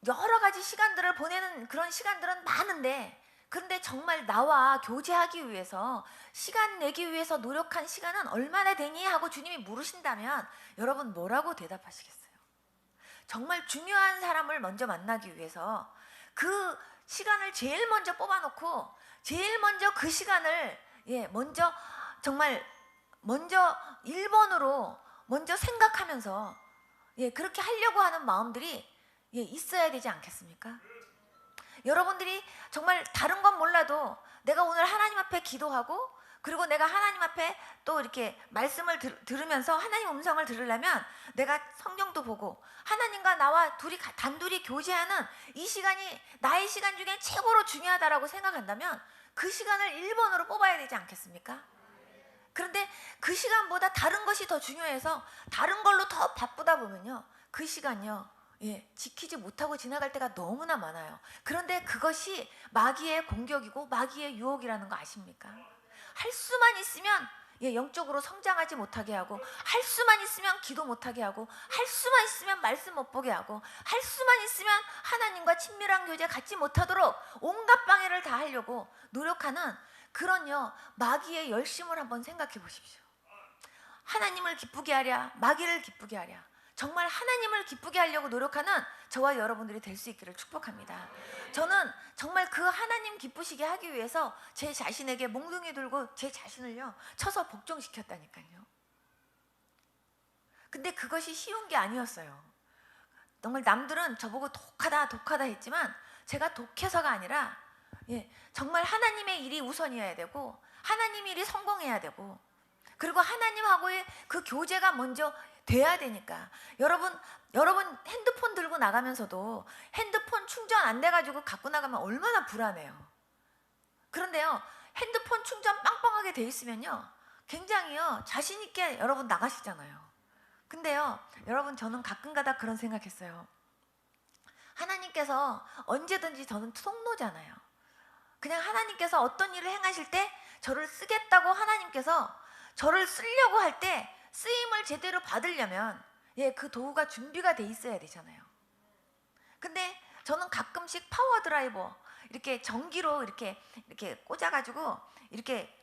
여러 가지 시간들을 보내는 그런 시간들은 많은데, 그런데 정말 나와 교제하기 위해서 시간 내기 위해서 노력한 시간은 얼마나 되니? 하고 주님이 물으신다면 여러분 뭐라고 대답하시겠어요? 정말 중요한 사람을 먼저 만나기 위해서 그 시간을 제일 먼저 뽑아놓고 제일 먼저 그 시간을 먼저 정말 먼저 1번으로 먼저 생각하면서 그렇게 하려고 하는 마음들이 있어야 되지 않겠습니까? 여러분들이 정말 다른 건 몰라도 내가 오늘 하나님 앞에 기도하고, 그리고 내가 하나님 앞에 또 이렇게 말씀을 들으면서 하나님 음성을 들으려면 내가 성경도 보고 하나님과 나와 단둘이 교제하는 이 시간이 나의 시간 중에 최고로 중요하다라고 생각한다면 그 시간을 1번으로 뽑아야 되지 않겠습니까? 그런데 그 시간보다 다른 것이 더 중요해서 다른 걸로 더 바쁘다 보면요, 그 시간요 지키지 못하고 지나갈 때가 너무나 많아요. 그런데 그것이 마귀의 공격이고 마귀의 유혹이라는 거 아십니까? 할 수만 있으면 영적으로 성장하지 못하게 하고, 할 수만 있으면 기도 못하게 하고, 할 수만 있으면 말씀 못 보게 하고, 할 수만 있으면 하나님과 친밀한 교제 갖지 못하도록 온갖 방해를 다 하려고 노력하는 그런 마귀의 열심을 한번 생각해 보십시오. 하나님을 기쁘게 하랴, 마귀를 기쁘게 하랴. 정말 하나님을 기쁘게 하려고 노력하는 저와 여러분들이 될 수 있기를 축복합니다. 저는 정말 그 하나님 기쁘시게 하기 위해서 제 자신에게 몽둥이 들고 제 자신을요 쳐서 복종시켰다니까요. 근데 그것이 쉬운 게 아니었어요. 정말 남들은 저보고 독하다 독하다 했지만 제가 독해서가 아니라 정말 하나님의 일이 우선이어야 되고, 하나님 일이 성공해야 되고, 그리고 하나님하고의 그 교제가 먼저 돼야 되니까. 여러분 핸드폰 들고 나가면서도 핸드폰 충전 안 돼가지고 갖고 나가면 얼마나 불안해요. 그런데요, 핸드폰 충전 빵빵하게 돼 있으면요 굉장히요 자신 있게 여러분 나가시잖아요. 근데요 여러분, 저는 가끔가다 그런 생각했어요. 하나님께서 언제든지 저는 통로잖아요. 그냥 하나님께서 어떤 일을 행하실 때 저를 쓰겠다고, 하나님께서 저를 쓰려고 할 때 쓰임을 제대로 받으려면 그 도구가 준비가 돼 있어야 되잖아요. 근데 저는 가끔씩 파워 드라이버 이렇게 전기로 이렇게 꽂아가지고 이렇게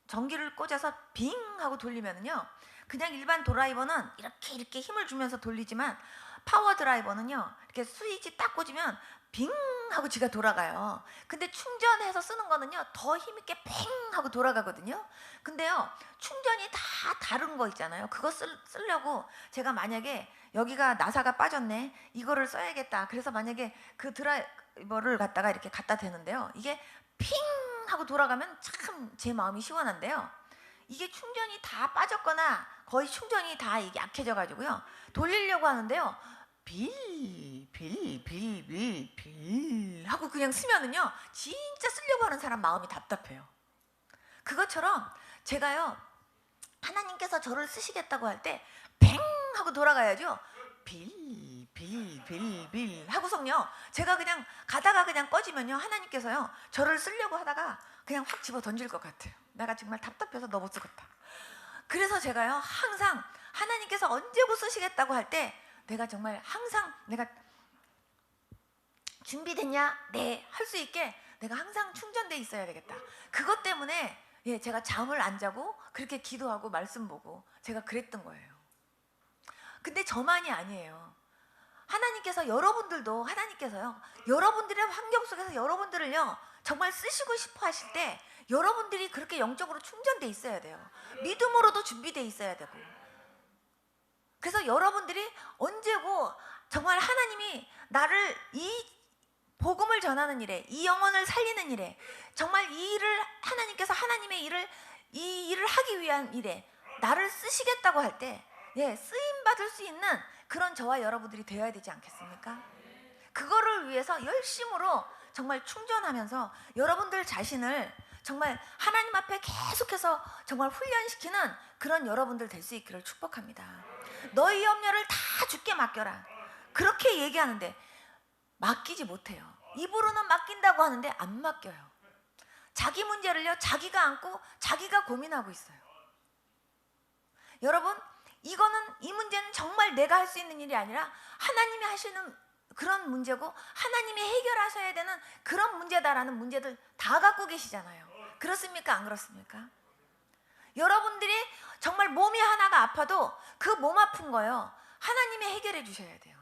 전기를 꽂아서 빙 하고 돌리면은요, 그냥 일반 드라이버는 이렇게 힘을 주면서 돌리지만 파워 드라이버는요 이렇게 스위치 딱 꽂으면 빙 하고 지가 돌아가요. 근데 충전해서 쓰는 거는요 더 힘있게 팽 하고 돌아가거든요. 근데요 충전이 다 다른 거 있잖아요. 그거 쓰려고 제가 만약에 여기가 나사가 빠졌네, 이거를 써야겠다. 그래서 만약에 그 드라이버를 갖다가 이렇게 갖다 대는데요, 이게 핑 하고 돌아가면 참 제 마음이 시원한데요, 이게 충전이 다 빠졌거나 거의 충전이 다 이게 약해져 가지고요 돌리려고 하는데요, 빌 하고 그냥 쓰면은요 진짜 쓰려고 하는 사람 마음이 답답해요. 그것처럼 제가요 하나님께서 저를 쓰시겠다고 할 때 뱅 하고 돌아가야죠. 빌 하고선요 제가 그냥 가다가 그냥 꺼지면요 하나님께서요 저를 쓰려고 하다가 그냥 확 집어 던질 것 같아요. 내가 정말 답답해서 너 못 쓰겠다. 그래서 제가요 항상 하나님께서 언제고 쓰시겠다고 할 때 내가 정말 항상 내가 준비됐냐? 네, 할 수 있게 내가 항상 충전돼 있어야 되겠다. 그것 때문에 제가 잠을 안 자고 그렇게 기도하고 말씀 보고 제가 그랬던 거예요. 근데 저만이 아니에요. 하나님께서요 여러분들의 환경 속에서 여러분들을요 정말 쓰시고 싶어 하실 때 여러분들이 그렇게 영적으로 충전돼 있어야 돼요. 믿음으로도 준비돼 있어야 되고. 그래서 여러분들이 언제고 정말 하나님이 나를 이 복음을 전하는 일에, 이 영혼을 살리는 일에, 정말 이 일을 하나님께서 하나님의 일을, 이 일을 하기 위한 일에 나를 쓰시겠다고 할 때 쓰임 받을 수 있는 그런 저와 여러분들이 되어야 되지 않겠습니까? 그거를 위해서 열심으로 정말 충전하면서 여러분들 자신을 정말 하나님 앞에 계속해서 정말 훈련시키는 그런 여러분들 될 수 있기를 축복합니다. 너희 염려를 다 주께 맡겨라. 그렇게 얘기하는데 맡기지 못해요. 입으로는 맡긴다고 하는데 안 맡겨요. 자기 문제를요 자기가 안고 자기가 고민하고 있어요. 여러분, 이 문제는 정말 내가 할 수 있는 일이 아니라 하나님이 하시는 그런 문제고 하나님이 해결하셔야 되는 그런 문제다라는 문제들 다 갖고 계시잖아요. 그렇습니까? 안 그렇습니까? 여러분들이 정말 몸이 하나가 아파도 그 몸 아픈 거요 하나님이 해결해 주셔야 돼요.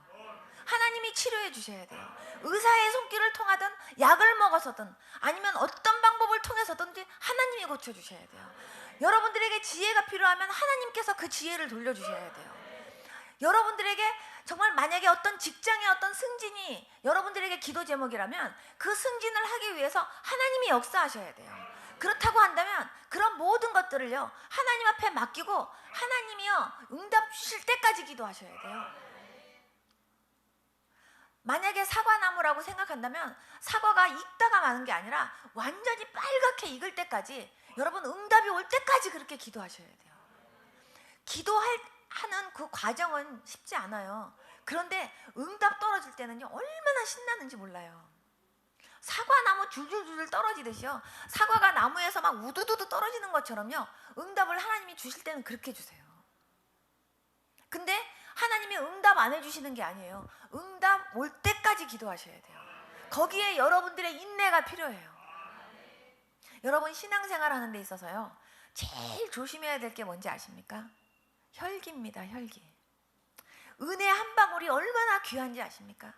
하나님이 치료해 주셔야 돼요. 의사의 손길을 통하든 약을 먹어서든 아니면 어떤 방법을 통해서든지 하나님이 고쳐주셔야 돼요. 여러분들에게 지혜가 필요하면 하나님께서 그 지혜를 돌려주셔야 돼요. 여러분들에게 정말 만약에 어떤 직장의 어떤 승진이 여러분들에게 기도 제목이라면 그 승진을 하기 위해서 하나님이 역사하셔야 돼요. 그렇다고 한다면 그런 모든 것들을요 하나님 앞에 맡기고 하나님이요 응답 주실 때까지 기도하셔야 돼요. 만약에 사과나무라고 생각한다면 사과가 익다가 마는 게 아니라 완전히 빨갛게 익을 때까지 여러분 응답이 올 때까지 그렇게 기도하셔야 돼요. 기도하는 그 과정은 쉽지 않아요. 그런데 응답 떨어질 때는요 얼마나 신나는지 몰라요. 사과나무 줄줄줄 떨어지듯이요. 사과가 나무에서 막 우두두두 떨어지는 것처럼요. 응답을 하나님이 주실 때는 그렇게 주세요. 근데 하나님이 응답 안 해주시는 게 아니에요. 응답 올 때까지 기도하셔야 돼요. 거기에 여러분들의 인내가 필요해요. 여러분 신앙생활 하는 데 있어서요. 제일 조심해야 될 게 뭔지 아십니까? 혈기입니다. 혈기. 은혜 한 방울이 얼마나 귀한지 아십니까?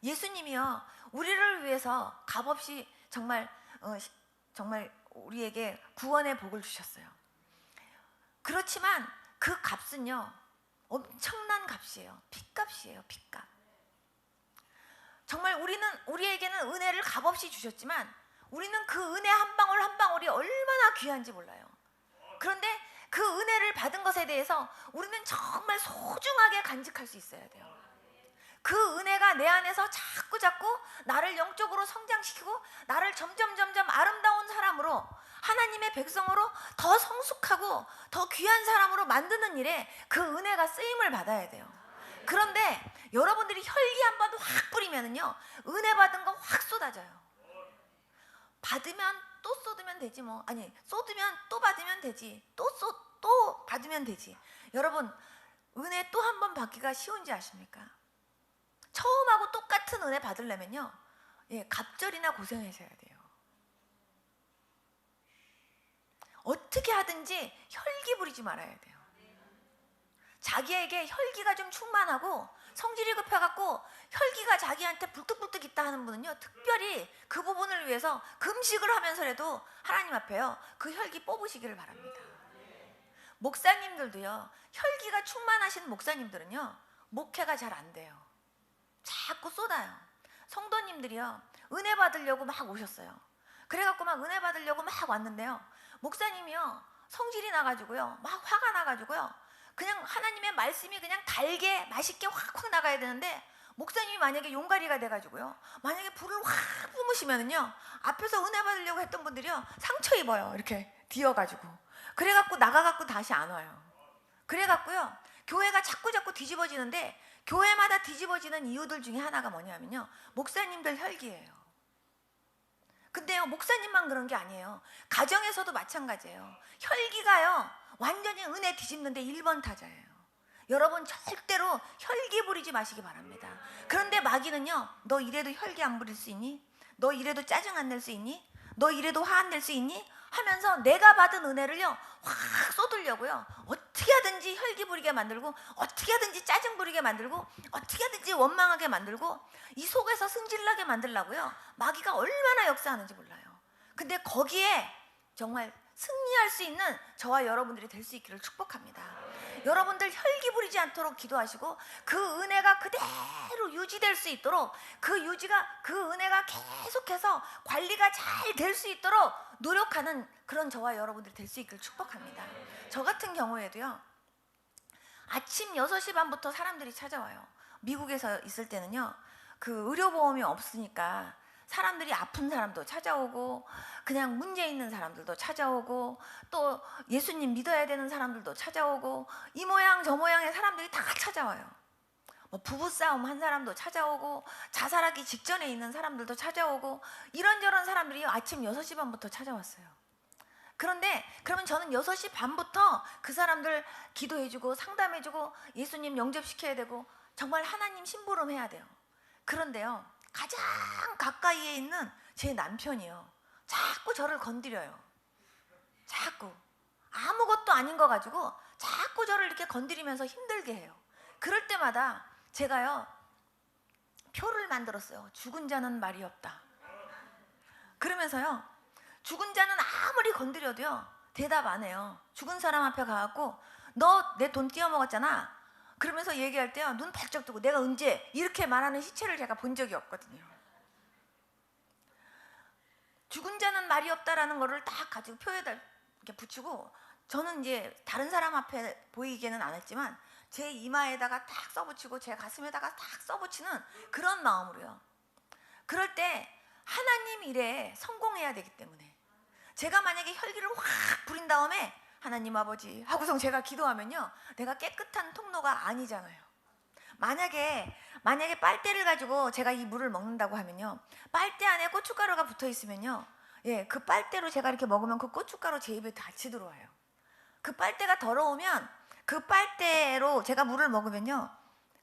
예수님이요. 우리를 위해서 값없이 정말 우리에게 구원의 복을 주셨어요. 그렇지만 그 값은요. 엄청난 값이에요. 핏값이에요. 핏값. 정말 우리에게는 은혜를 값없이 주셨지만 우리는 그 은혜 한 방울 한 방울이 얼마나 귀한지 몰라요. 그런데 그 은혜를 받은 것에 대해서 우리는 정말 소중하게 간직할 수 있어야 돼요. 그 은혜가 내 안에서 자꾸 나를 영적으로 성장시키고 나를 점점 아름다운 사람으로, 하나님의 백성으로 더 성숙하고 더 귀한 사람으로 만드는 일에 그 은혜가 쓰임을 받아야 돼요. 그런데 여러분들이 혈기 한번 확 뿌리면은요, 은혜 받은 거 확 쏟아져요. 받으면 또 쏟으면 되지 뭐. 아니, 쏟으면 또 받으면 되지. 또 받으면 되지. 여러분, 은혜 또 한 번 받기가 쉬운지 아십니까? 처음하고 똑같은 은혜 받으려면요, 갑절이나 고생하셔야 돼요. 어떻게 하든지 혈기 부리지 말아야 돼요. 자기에게 혈기가 좀 충만하고 성질이 급해갖고 혈기가 자기한테 불뚝불뚝 있다 하는 분은요, 특별히 그 부분을 위해서 금식을 하면서라도 하나님 앞에요, 그 혈기 뽑으시기를 바랍니다. 목사님들도요, 혈기가 충만하신 목사님들은요, 목회가 잘 안 돼요. 자꾸 쏟아요. 성도님들이요, 은혜 받으려고 막 오셨어요. 그래갖고 막 은혜 받으려고 막 왔는데요, 목사님이요, 성질이 나가지고요, 막 화가 나가지고요, 그냥 하나님의 말씀이 그냥 달게 맛있게 확 나가야 되는데, 목사님이 만약에 용가리가 돼가지고요, 만약에 불을 확 뿜으시면은요, 앞에서 은혜 받으려고 했던 분들이요, 상처 입어요. 이렇게 뒤어가지고. 그래갖고 나가갖고 다시 안 와요. 그래갖고요, 교회가 자꾸 뒤집어지는데, 교회마다 뒤집어지는 이유들 중에 하나가 뭐냐면요, 목사님들 혈기예요. 근데요, 목사님만 그런 게 아니에요. 가정에서도 마찬가지예요. 혈기가요, 완전히 은혜 뒤집는데 1번 타자예요. 여러분 절대로 혈기 부리지 마시기 바랍니다. 그런데 마귀는요, 너 이래도 혈기 안 부릴 수 있니? 너 이래도 짜증 안 낼 수 있니? 너 이래도 화 안 낼 수 있니? 하면서 내가 받은 은혜를요, 확 쏟으려고요, 어떻게 하든지 혈기 부리게 만들고, 어떻게 하든지 짜증 부리게 만들고, 어떻게 하든지 원망하게 만들고, 이 속에서 승질나게 만들려고요, 마귀가 얼마나 역사하는지 몰라요. 근데 거기에 정말 승리할 수 있는 저와 여러분들이 될 수 있기를 축복합니다. 여러분들 혈기 부리지 않도록 기도하시고, 그 은혜가 그대로 유지될 수 있도록, 그 은혜가 계속해서 관리가 잘 될 수 있도록 노력하는 그런 저와 여러분들이 될 수 있기를 축복합니다. 저 같은 경우에도요, 아침 6시 반부터 사람들이 찾아와요. 미국에서 있을 때는요, 그 의료보험이 없으니까 사람들이 아픈 사람도 찾아오고, 그냥 문제 있는 사람들도 찾아오고, 또 예수님 믿어야 되는 사람들도 찾아오고, 이 모양 저 모양의 사람들이 다 찾아와요. 뭐 부부싸움 한 사람도 찾아오고, 자살하기 직전에 있는 사람들도 찾아오고, 이런저런 사람들이 아침 6시 반부터 찾아왔어요. 그런데 그러면 저는 6시 반부터 그 사람들 기도해주고 상담해주고 예수님 영접시켜야 되고, 정말 하나님 심부름 해야 돼요. 그런데요, 가장 가까이에 있는 제 남편이요, 자꾸 저를 건드려요. 자꾸 아무것도 아닌 거 가지고 자꾸 저를 이렇게 건드리면서 힘들게 해요. 그럴 때마다 제가요, 표를 만들었어요. 죽은 자는 말이 없다. 그러면서요, 죽은 자는 아무리 건드려도요, 대답 안 해요. 죽은 사람 앞에 가갖고, 너 내 돈 띄어먹었잖아. 그러면서 얘기할 때요, 눈 번쩍 뜨고, 내가 언제 이렇게 말하는 시체를 제가 본 적이 없거든요. 죽은 자는 말이 없다라는 거를 딱 가지고 표에다 이렇게 붙이고, 저는 이제 다른 사람 앞에 보이기는 안 했지만 제 이마에다가 딱 써붙이고 제 가슴에다가 딱 써붙이는 그런 마음으로요. 그럴 때 하나님 일에 성공해야 되기 때문에, 제가 만약에 혈기를 확 부린 다음에 하나님 아버지 하고서 제가 기도하면요, 내가 깨끗한 통로가 아니잖아요. 만약에 빨대를 가지고 제가 이 물을 먹는다고 하면요, 빨대 안에 고춧가루가 붙어 있으면요, 예, 그 빨대로 제가 이렇게 먹으면 그 고춧가루 제 입에 같이 들어와요. 그 빨대가 더러우면 그 빨대로 제가 물을 먹으면요,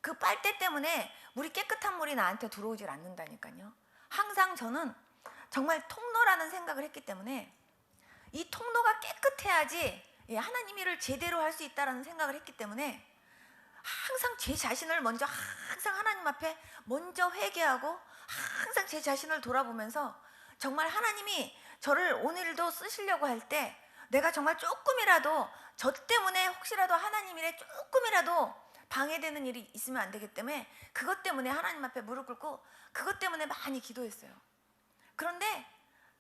그 빨대 때문에 물이 깨끗한 물이 나한테 들어오질 않는다니까요. 항상 저는 정말 통로라는 생각을 했기 때문에 이 통로가 깨끗해야지, 예, 하나님 일을 제대로 할 수 있다라는 생각을 했기 때문에 항상 제 자신을 먼저, 항상 하나님 앞에 먼저 회개하고 항상 제 자신을 돌아보면서 정말 하나님이 저를 오늘도 쓰시려고 할 때 내가 정말 조금이라도 저 때문에 혹시라도 하나님 일에 조금이라도 방해되는 일이 있으면 안 되기 때문에 그것 때문에 하나님 앞에 무릎 꿇고 그것 때문에 많이 기도했어요. 그런데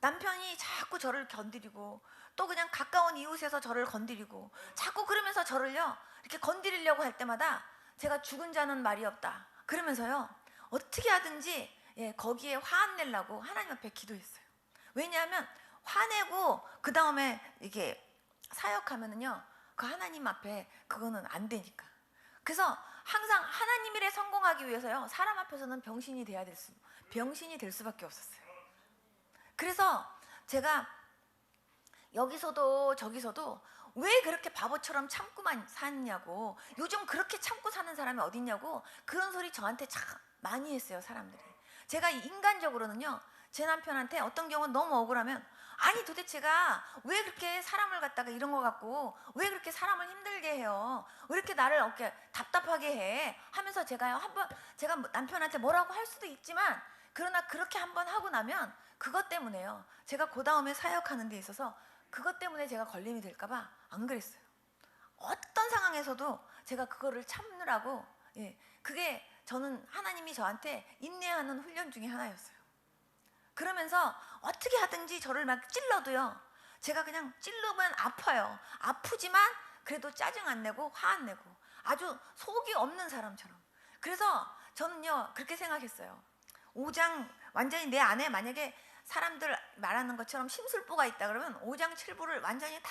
남편이 자꾸 저를 건드리고 또 그냥 가까운 이웃에서 저를 건드리고 자꾸 그러면서 저를요 이렇게 건드리려고 할 때마다 제가 죽은 자는 말이 없다 그러면서요 어떻게 하든지, 예, 거기에 화 안 내려고 하나님 앞에 기도했어요. 왜냐하면 화내고 그 다음에 이게 사역하면은요 그 하나님 앞에 그거는 안 되니까. 그래서 항상 하나님 일에 성공하기 위해서요 사람 앞에서는 병신이 될 수밖에 없었어요. 그래서 제가 여기서도 저기서도 왜 그렇게 바보처럼 참고만 사느냐고, 요즘 그렇게 참고 사는 사람이 어딨냐고 그런 소리 저한테 참 많이 했어요, 사람들이. 제가 인간적으로는요 제 남편한테 어떤 경우는 너무 억울하면, 아니 도대체가 왜 그렇게 사람을 갖다가 이런 거 갖고 왜 그렇게 사람을 힘들게 해요, 왜 이렇게 나를 이렇게 답답하게 해 하면서 제가요 한번, 제가 남편한테 뭐라고 할 수도 있지만 그러나 그렇게 한번 하고 나면 그것 때문에요 제가 그 다음에 사역하는 데 있어서 그것 때문에 제가 걸림이 될까봐 안 그랬어요. 어떤 상황에서도 제가 그거를 참느라고, 예, 그게 저는 하나님이 저한테 인내하는 훈련 중에 하나였어요. 그러면서 어떻게 하든지 저를 막 찔러도요 제가 그냥 찔르면 아파요. 아프지만 그래도 짜증 안 내고 화 안 내고 아주 속이 없는 사람처럼. 그래서 저는요 그렇게 생각했어요. 5장 완전히 내 안에 만약에 사람들 말하는 것처럼 심술보가 있다 그러면 5장 7부를 완전히 다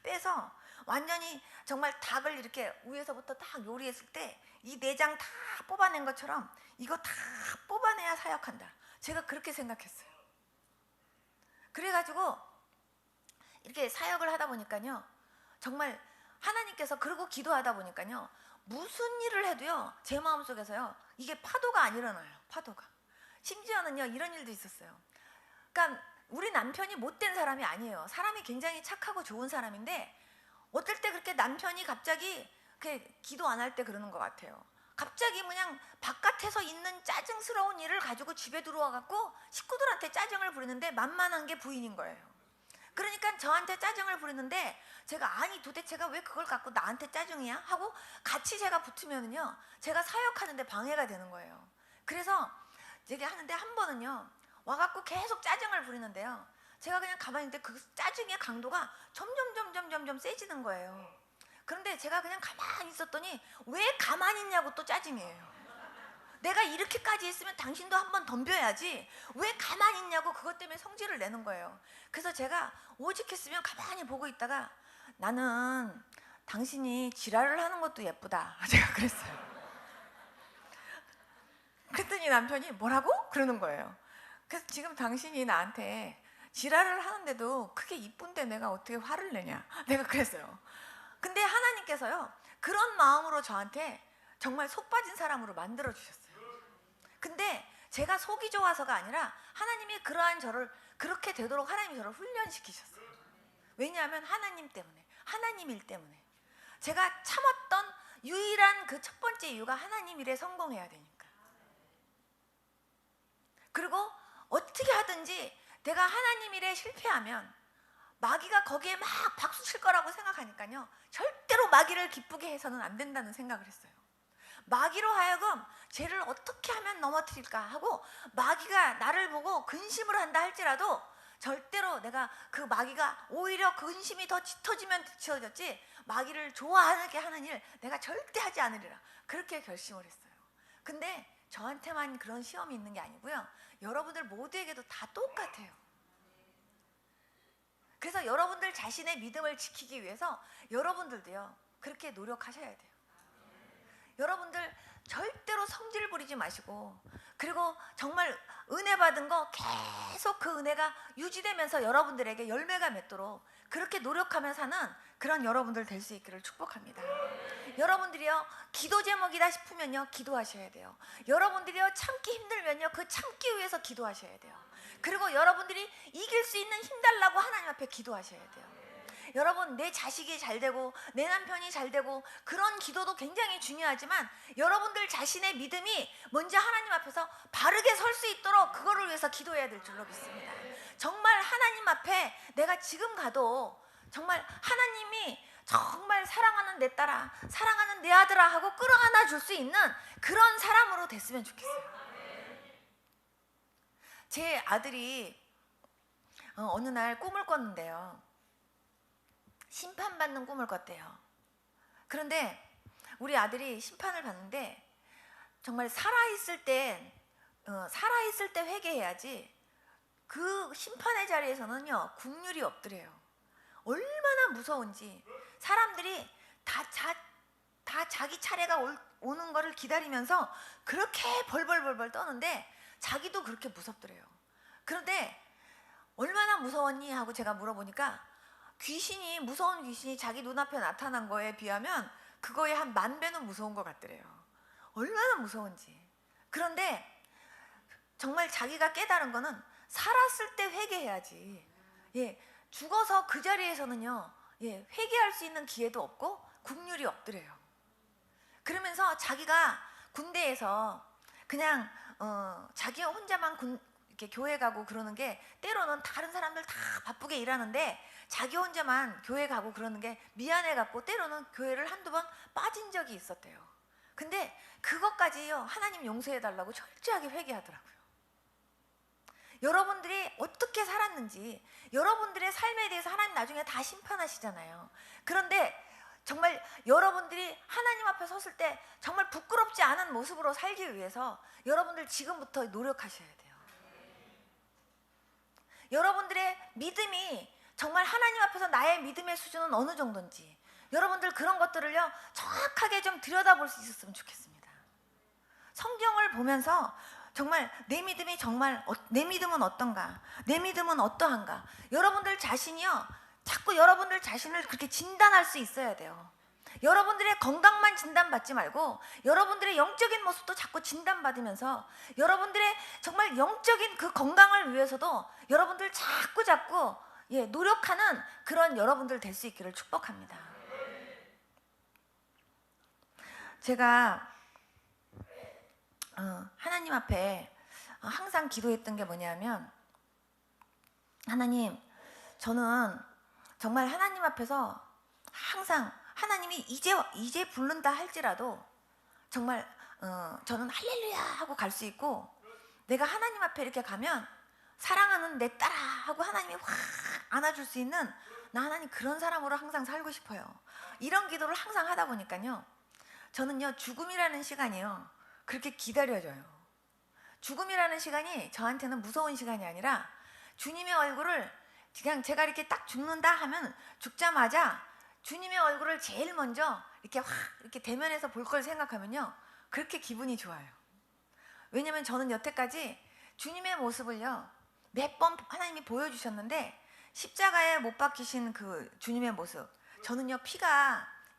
빼서 완전히 정말 닭을 이렇게 위에서부터 딱 요리했을 때 이 내장 다 뽑아낸 것처럼 이거 다 뽑아내야 사역한다. 제가 그렇게 생각했어요. 그래가지고 이렇게 사역을 하다 보니까요 정말 하나님께서, 그러고 기도하다 보니까요 무슨 일을 해도요 제 마음속에서요 이게 파도가 안 일어나요. 파도가. 심지어는요 이런 일도 있었어요. 그러니까 우리 남편이 못된 사람이 아니에요. 사람이 굉장히 착하고 좋은 사람인데 어떨 때 그렇게 남편이 갑자기 기도 안 할 때 그러는 것 같아요. 갑자기 그냥 바깥에서 있는 짜증스러운 일을 가지고 집에 들어와 갖고 식구들한테 짜증을 부리는데 만만한 게 부인인 거예요. 그러니까 저한테 짜증을 부리는데 제가, 아니 도대체가 왜 그걸 갖고 나한테 짜증이야? 하고 같이 제가 붙으면은요 제가 사역하는데 방해가 되는 거예요. 그래서 얘기 하는데 한 번은요 와갖고 계속 짜증을 부리는데요 제가 그냥 가만히 있는데 그 짜증의 강도가 점점 세지는 거예요. 그런데 제가 그냥 가만히 있었더니 왜 가만히 있냐고 또 짜증이에요. 내가 이렇게까지 했으면 당신도 한번 덤벼야지 왜 가만히 있냐고 그것 때문에 성질을 내는 거예요. 그래서 제가 오직했으면 가만히 보고 있다가, 나는 당신이 지랄을 하는 것도 예쁘다 제가 그랬어요. 그랬더니 남편이 뭐라고? 그러는 거예요. 그래서 지금 당신이 나한테 지랄을 하는데도 그게 이쁜데 내가 어떻게 화를 내냐 내가 그랬어요. 근데 하나님께서요 그런 마음으로 저한테 정말 속 빠진 사람으로 만들어 주셨어요. 근데 제가 속이 좋아서가 아니라 하나님이 그러한 저를 그렇게 되도록 하나님이 저를 훈련시키셨어요. 왜냐하면 하나님 때문에, 하나님 일 때문에. 제가 참았던 유일한 그 첫 번째 이유가 하나님 일에 성공해야 되니까. 그리고 어떻게 하든지 내가 하나님 일에 실패하면 마귀가 거기에 막 박수 칠 거라고 생각하니까요 절대로 마귀를 기쁘게 해서는 안 된다는 생각을 했어요. 마귀로 하여금 쟤를 어떻게 하면 넘어뜨릴까 하고 마귀가 나를 보고 근심을 한다 할지라도 절대로 내가 그 마귀가 오히려 근심이 더 짙어지면 짙어졌지 마귀를 좋아하게 하는 일 내가 절대 하지 않으리라 그렇게 결심을 했어요. 근데 저한테만 그런 시험이 있는 게 아니고요 여러분들 모두에게도 다 똑같아요. 그래서 여러분들 자신의 믿음을 지키기 위해서 여러분들도요 그렇게 노력하셔야 돼요. 여러분들 절대로 성질 부리지 마시고, 그리고 정말 은혜 받은 거 계속 그 은혜가 유지되면서 여러분들에게 열매가 맺도록 그렇게 노력하며 사는 그런 여러분들 될 수 있기를 축복합니다. 여러분들이요, 기도 제목이다 싶으면요, 기도하셔야 돼요. 여러분들이요, 참기 힘들면요, 그 참기 위해서 기도하셔야 돼요. 그리고 여러분들이 이길 수 있는 힘 달라고 하나님 앞에 기도하셔야 돼요. 여러분, 내 자식이 잘 되고 내 남편이 잘 되고 그런 기도도 굉장히 중요하지만, 여러분들 자신의 믿음이 먼저 하나님 앞에서 바르게 설 수 있도록 그거를 위해서 기도해야 될 줄로 믿습니다. 정말 하나님 앞에 내가 지금 가도 정말 하나님이 정말 사랑하는 내 딸아, 사랑하는 내 아들아 하고 끌어안아 줄 수 있는 그런 사람으로 됐으면 좋겠어요. 제 아들이 어느 날 꿈을 꿨는데요, 심판받는 꿈을 꿨대요. 그런데 우리 아들이 심판을 받는데 정말 살아있을 때 회개해야지 그 심판의 자리에서는요, 국률이 없더래요. 얼마나 무서운지. 사람들이 다 자기 차례가 오는 거를 기다리면서 그렇게 벌벌벌벌 떠는데 자기도 그렇게 무섭더래요. 그런데 얼마나 무서웠니 하고 제가 물어보니까 무서운 귀신이 자기 눈앞에 나타난 거에 비하면 그거에 한 10,000배는 무서운 것 같더래요. 얼마나 무서운지. 그런데 정말 자기가 깨달은 거는 살았을 때 회개해야지. 죽어서 그 자리에서는요, 회개할 수 있는 기회도 없고 국률이 없더래요. 그러면서 자기가 군대에서 그냥 자기 혼자만 이렇게 교회 가고 그러는 게, 때로는 다른 사람들 다 바쁘게 일하는데 자기 혼자만 교회 가고 그러는 게 미안해 갖고 때로는 교회를 한두 번 빠진 적이 있었대요. 근데 그것까지요, 하나님 용서해 달라고 철저하게 회개하더라고요. 여러분들이 어떻게 살았는지, 여러분들의 삶에 대해서 하나님 나중에 다 심판하시잖아요. 그런데 정말 여러분들이 하나님 앞에 섰을 때 정말 부끄럽지 않은 모습으로 살기 위해서 여러분들 지금부터 노력하셔야 돼요. 여러분들의 믿음이 정말 하나님 앞에서 나의 믿음의 수준은 어느 정도인지, 여러분들 그런 것들을요, 정확하게 좀 들여다볼 수 있었으면 좋겠습니다. 성경을 보면서 정말 내 믿음은 어떤가, 내 믿음은 어떠한가, 여러분들 자신이요, 자꾸 여러분들 자신을 그렇게 진단할 수 있어야 돼요. 여러분들의 건강만 진단받지 말고 여러분들의 영적인 모습도 자꾸 진단받으면서 여러분들의 정말 영적인 그 건강을 위해서도 여러분들 자꾸 노력하는 그런 여러분들 될 수 있기를 축복합니다. 제가 하나님 앞에 항상 기도했던 게 뭐냐면, 하나님, 저는 정말 하나님 앞에서 항상 하나님이 이제 부른다 할지라도 정말 저는 할렐루야 하고 갈 수 있고, 내가 하나님 앞에 이렇게 가면 사랑하는 내 딸아 하고 하나님이 확 안아줄 수 있는, 나 하나님 그런 사람으로 항상 살고 싶어요. 이런 기도를 항상 하다 보니까요, 저는요, 죽음이라는 시간이요, 그렇게 기다려져요. 죽음이라는 시간이 저한테는 무서운 시간이 아니라, 주님의 얼굴을 그냥 제가 이렇게 딱 죽는다 하면 죽자마자 주님의 얼굴을 제일 먼저 이렇게 확 이렇게 대면해서 볼 걸 생각하면요, 그렇게 기분이 좋아요. 왜냐면 저는 여태까지 주님의 모습을요, 몇 번 하나님이 보여주셨는데, 십자가에 못 박히신 그 주님의 모습, 저는요,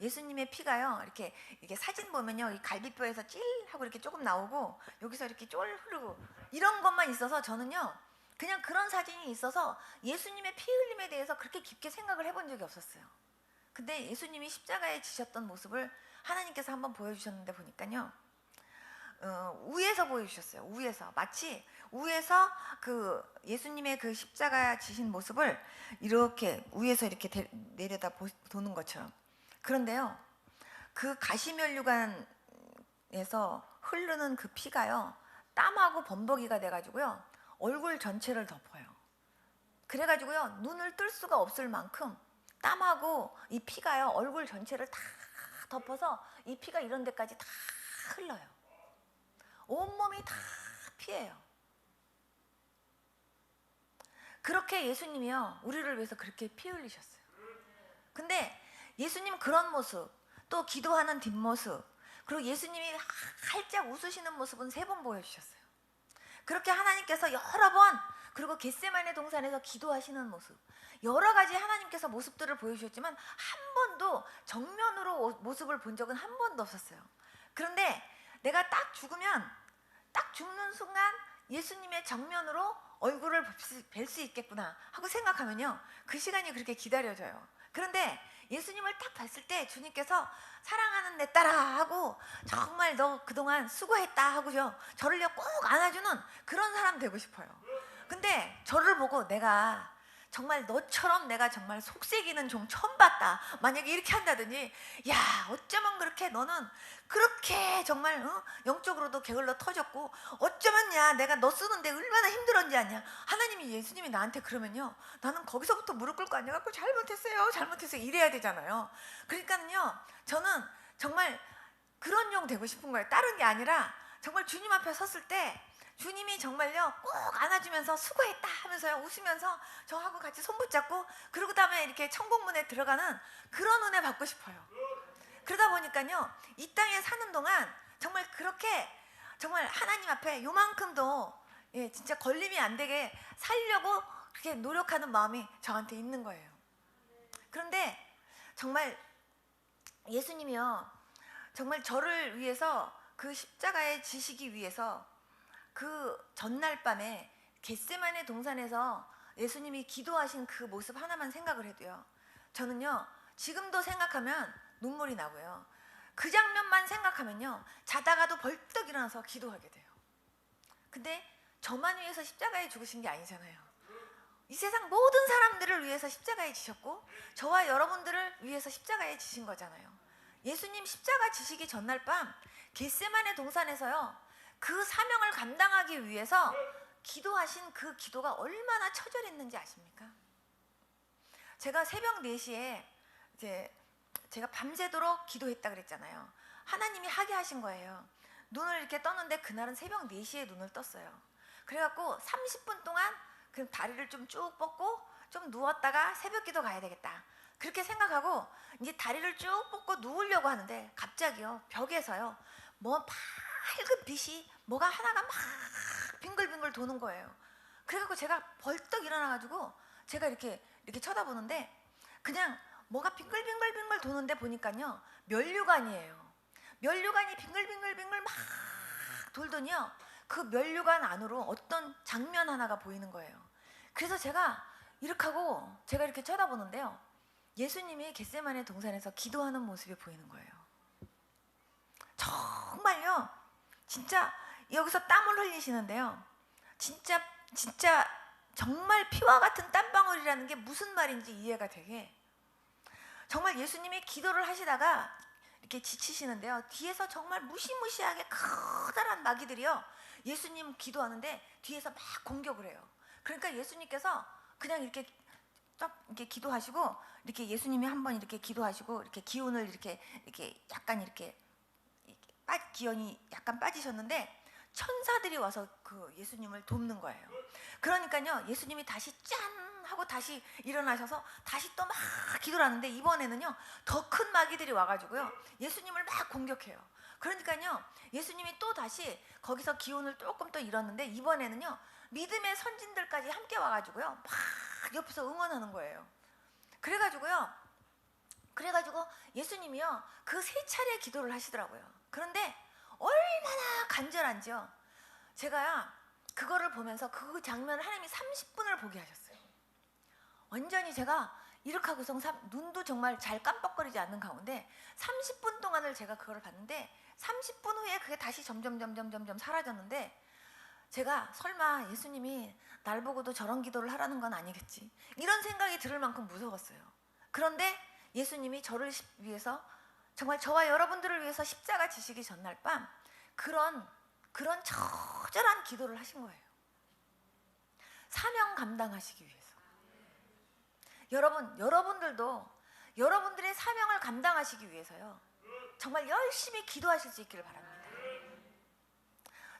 예수님의 피가요, 이렇게 사진 보면요, 이 갈비뼈에서 찔 하고 이렇게 조금 나오고 여기서 이렇게 쫄 흐르고 이런 것만 있어서, 저는요, 그냥 그런 사진이 있어서 예수님의 피 흘림에 대해서 그렇게 깊게 생각을 해본 적이 없었어요. 근데 예수님이 십자가에 지셨던 모습을 하나님께서 한번 보여주셨는데 보니까요, 위에서 보여주셨어요. 마치 위에서 그 예수님의 그 십자가 지신 모습을 이렇게 위에서 이렇게 내려다 보는 것처럼. 그런데요, 그 가시면류관에서 흐르는 그 피가요, 땀하고 범벅이가 돼가지고요, 얼굴 전체를 덮어요. 그래가지고요, 눈을 뜰 수가 없을 만큼 땀하고 이 피가요, 얼굴 전체를 다 덮어서 이 피가 이런 데까지 다 흘러요. 온몸이 다 피예요. 그렇게 예수님이요, 우리를 위해서 그렇게 피 흘리셨어요. 근데 예수님 그런 모습, 또 기도하는 뒷모습, 그리고 예수님이 활짝 웃으시는 모습은 3번 보여주셨어요. 그렇게 하나님께서 여러 번, 그리고 겟세마네 동산에서 기도하시는 모습, 여러 가지 하나님께서 모습들을 보여주셨지만 한 번도 정면으로 모습을 본 적은 한 번도 없었어요. 그런데 내가 딱 죽으면, 딱 죽는 순간 예수님의 정면으로 얼굴을 뵐 수 있겠구나 하고 생각하면요, 그 시간이 그렇게 기다려져요. 그런데 예수님을 딱 봤을 때 주님께서 사랑하는 내 딸아 하고, 정말 너 그동안 수고했다 하고요, 저를 꼭 안아주는 그런 사람 되고 싶어요. 근데 저를 보고 내가 정말 너처럼 내가 정말 속색이는 종 처음 봤다, 만약에 이렇게 한다더니, 야 어쩌면 그렇게 너는 그렇게 정말 영적으로도 게을러 터졌고, 어쩌면 야 내가 너 쓰는데 얼마나 힘들었는지 아냐, 하나님이 예수님이 나한테 그러면요, 나는 거기서부터 무릎 꿇고 앉아갖고 잘못했어요 이래야 되잖아요. 그러니까요, 저는 정말 그런 용 되고 싶은 거예요. 다른 게 아니라 정말 주님 앞에 섰을 때 주님이 정말요 꼭 안아주면서 수고했다 하면서요 웃으면서 저하고 같이 손 붙잡고, 그러고 다음에 이렇게 천국문에 들어가는 그런 은혜 받고 싶어요. 그러다 보니까요, 이 땅에 사는 동안 정말 그렇게 정말 하나님 앞에 요만큼도 진짜 걸림이 안 되게 살려고 그렇게 노력하는 마음이 저한테 있는 거예요. 그런데 정말 예수님이요, 정말 저를 위해서 그 십자가에 지시기 위해서 그 전날 밤에 겟세마네 동산에서 예수님이 기도하신 그 모습 하나만 생각을 해도요, 저는요 지금도 생각하면 눈물이 나고요, 그 장면만 생각하면요 자다가도 벌떡 일어나서 기도하게 돼요. 근데 저만 위해서 십자가에 죽으신 게 아니잖아요. 이 세상 모든 사람들을 위해서 십자가에 지셨고, 저와 여러분들을 위해서 십자가에 지신 거잖아요. 예수님 십자가 지시기 전날 밤 겟세마네 동산에서요, 그 사명을 감당하기 위해서 기도하신 그 기도가 얼마나 처절했는지 아십니까? 제가 새벽 4시에 이제 제가 밤새도록 기도했다 그랬잖아요. 하나님이 하게 하신 거예요. 눈을 이렇게 떴는데 그날은 새벽 4시에 눈을 떴어요. 그래갖고 30분 동안 그 다리를 좀 쭉 뻗고 좀 누웠다가 새벽 기도 가야 되겠다, 그렇게 생각하고 이제 다리를 쭉 뻗고 누우려고 하는데 갑자기요 벽에서요 뭐 밝은 빛이 뭐가 하나가 막 빙글빙글 도는 거예요. 그래갖고 제가 벌떡 일어나가지고 제가 이렇게 쳐다보는데 그냥 뭐가 빙글빙글 도는데 보니까요 면류관이에요. 면류관이 빙글빙글 막 돌더니요, 그 면류관 안으로 어떤 장면 하나가 보이는 거예요. 그래서 제가 이렇게 하고 제가 이렇게 쳐다보는데요, 예수님이 겟세마네 동산에서 기도하는 모습이 보이는 거예요. 정말요, 진짜 여기서 땀을 흘리시는데요, 진짜 정말 피와 같은 땀방울이라는 게 무슨 말인지 이해가 되게, 정말 예수님이 기도를 하시다가 이렇게 지치시는데요, 뒤에서 정말 무시무시하게 커다란 마귀들이요 예수님 기도하는데 뒤에서 막 공격을 해요. 그러니까 예수님께서 그냥 이렇게 기도하시고, 이렇게 예수님이 한번 이렇게 기도하시고 이렇게 기운을 이렇게 약간 이렇게 기운이 약간 빠지셨는데 천사들이 와서 그 예수님을 돕는 거예요. 그러니까요 예수님이 다시 짠 하고 다시 일어나셔서 다시 또 막 기도를 하는데, 이번에는요 더 큰 마귀들이 와가지고요 예수님을 막 공격해요. 그러니까요 예수님이 또 다시 거기서 기운을 조금 또 잃었는데, 이번에는요 믿음의 선진들까지 함께 와가지고요 막 옆에서 응원하는 거예요. 그래가지고 예수님이요 그 3차례 기도를 하시더라고요. 그런데 얼마나 간절한지요, 제가 그거를 보면서 그 장면을 하나님이 30분을 보게 하셨어요. 완전히 제가 이렇게 하고서 눈도 정말 잘 깜빡거리지 않는 가운데 30분 동안을 제가 그거를 봤는데, 30분 후에 그게 다시 점점 사라졌는데, 제가 설마 예수님이 날 보고도 저런 기도를 하라는 건 아니겠지, 이런 생각이 들을 만큼 무서웠어요. 그런데 예수님이 저를 위해서, 정말 저와 여러분들을 위해서 십자가 지시기 전날 밤 그런 처절한 기도를 하신 거예요. 사명 감당하시기 위해서. 여러분들도 여러분들의 사명을 감당하시기 위해서요 정말 열심히 기도하실 수 있기를 바랍니다.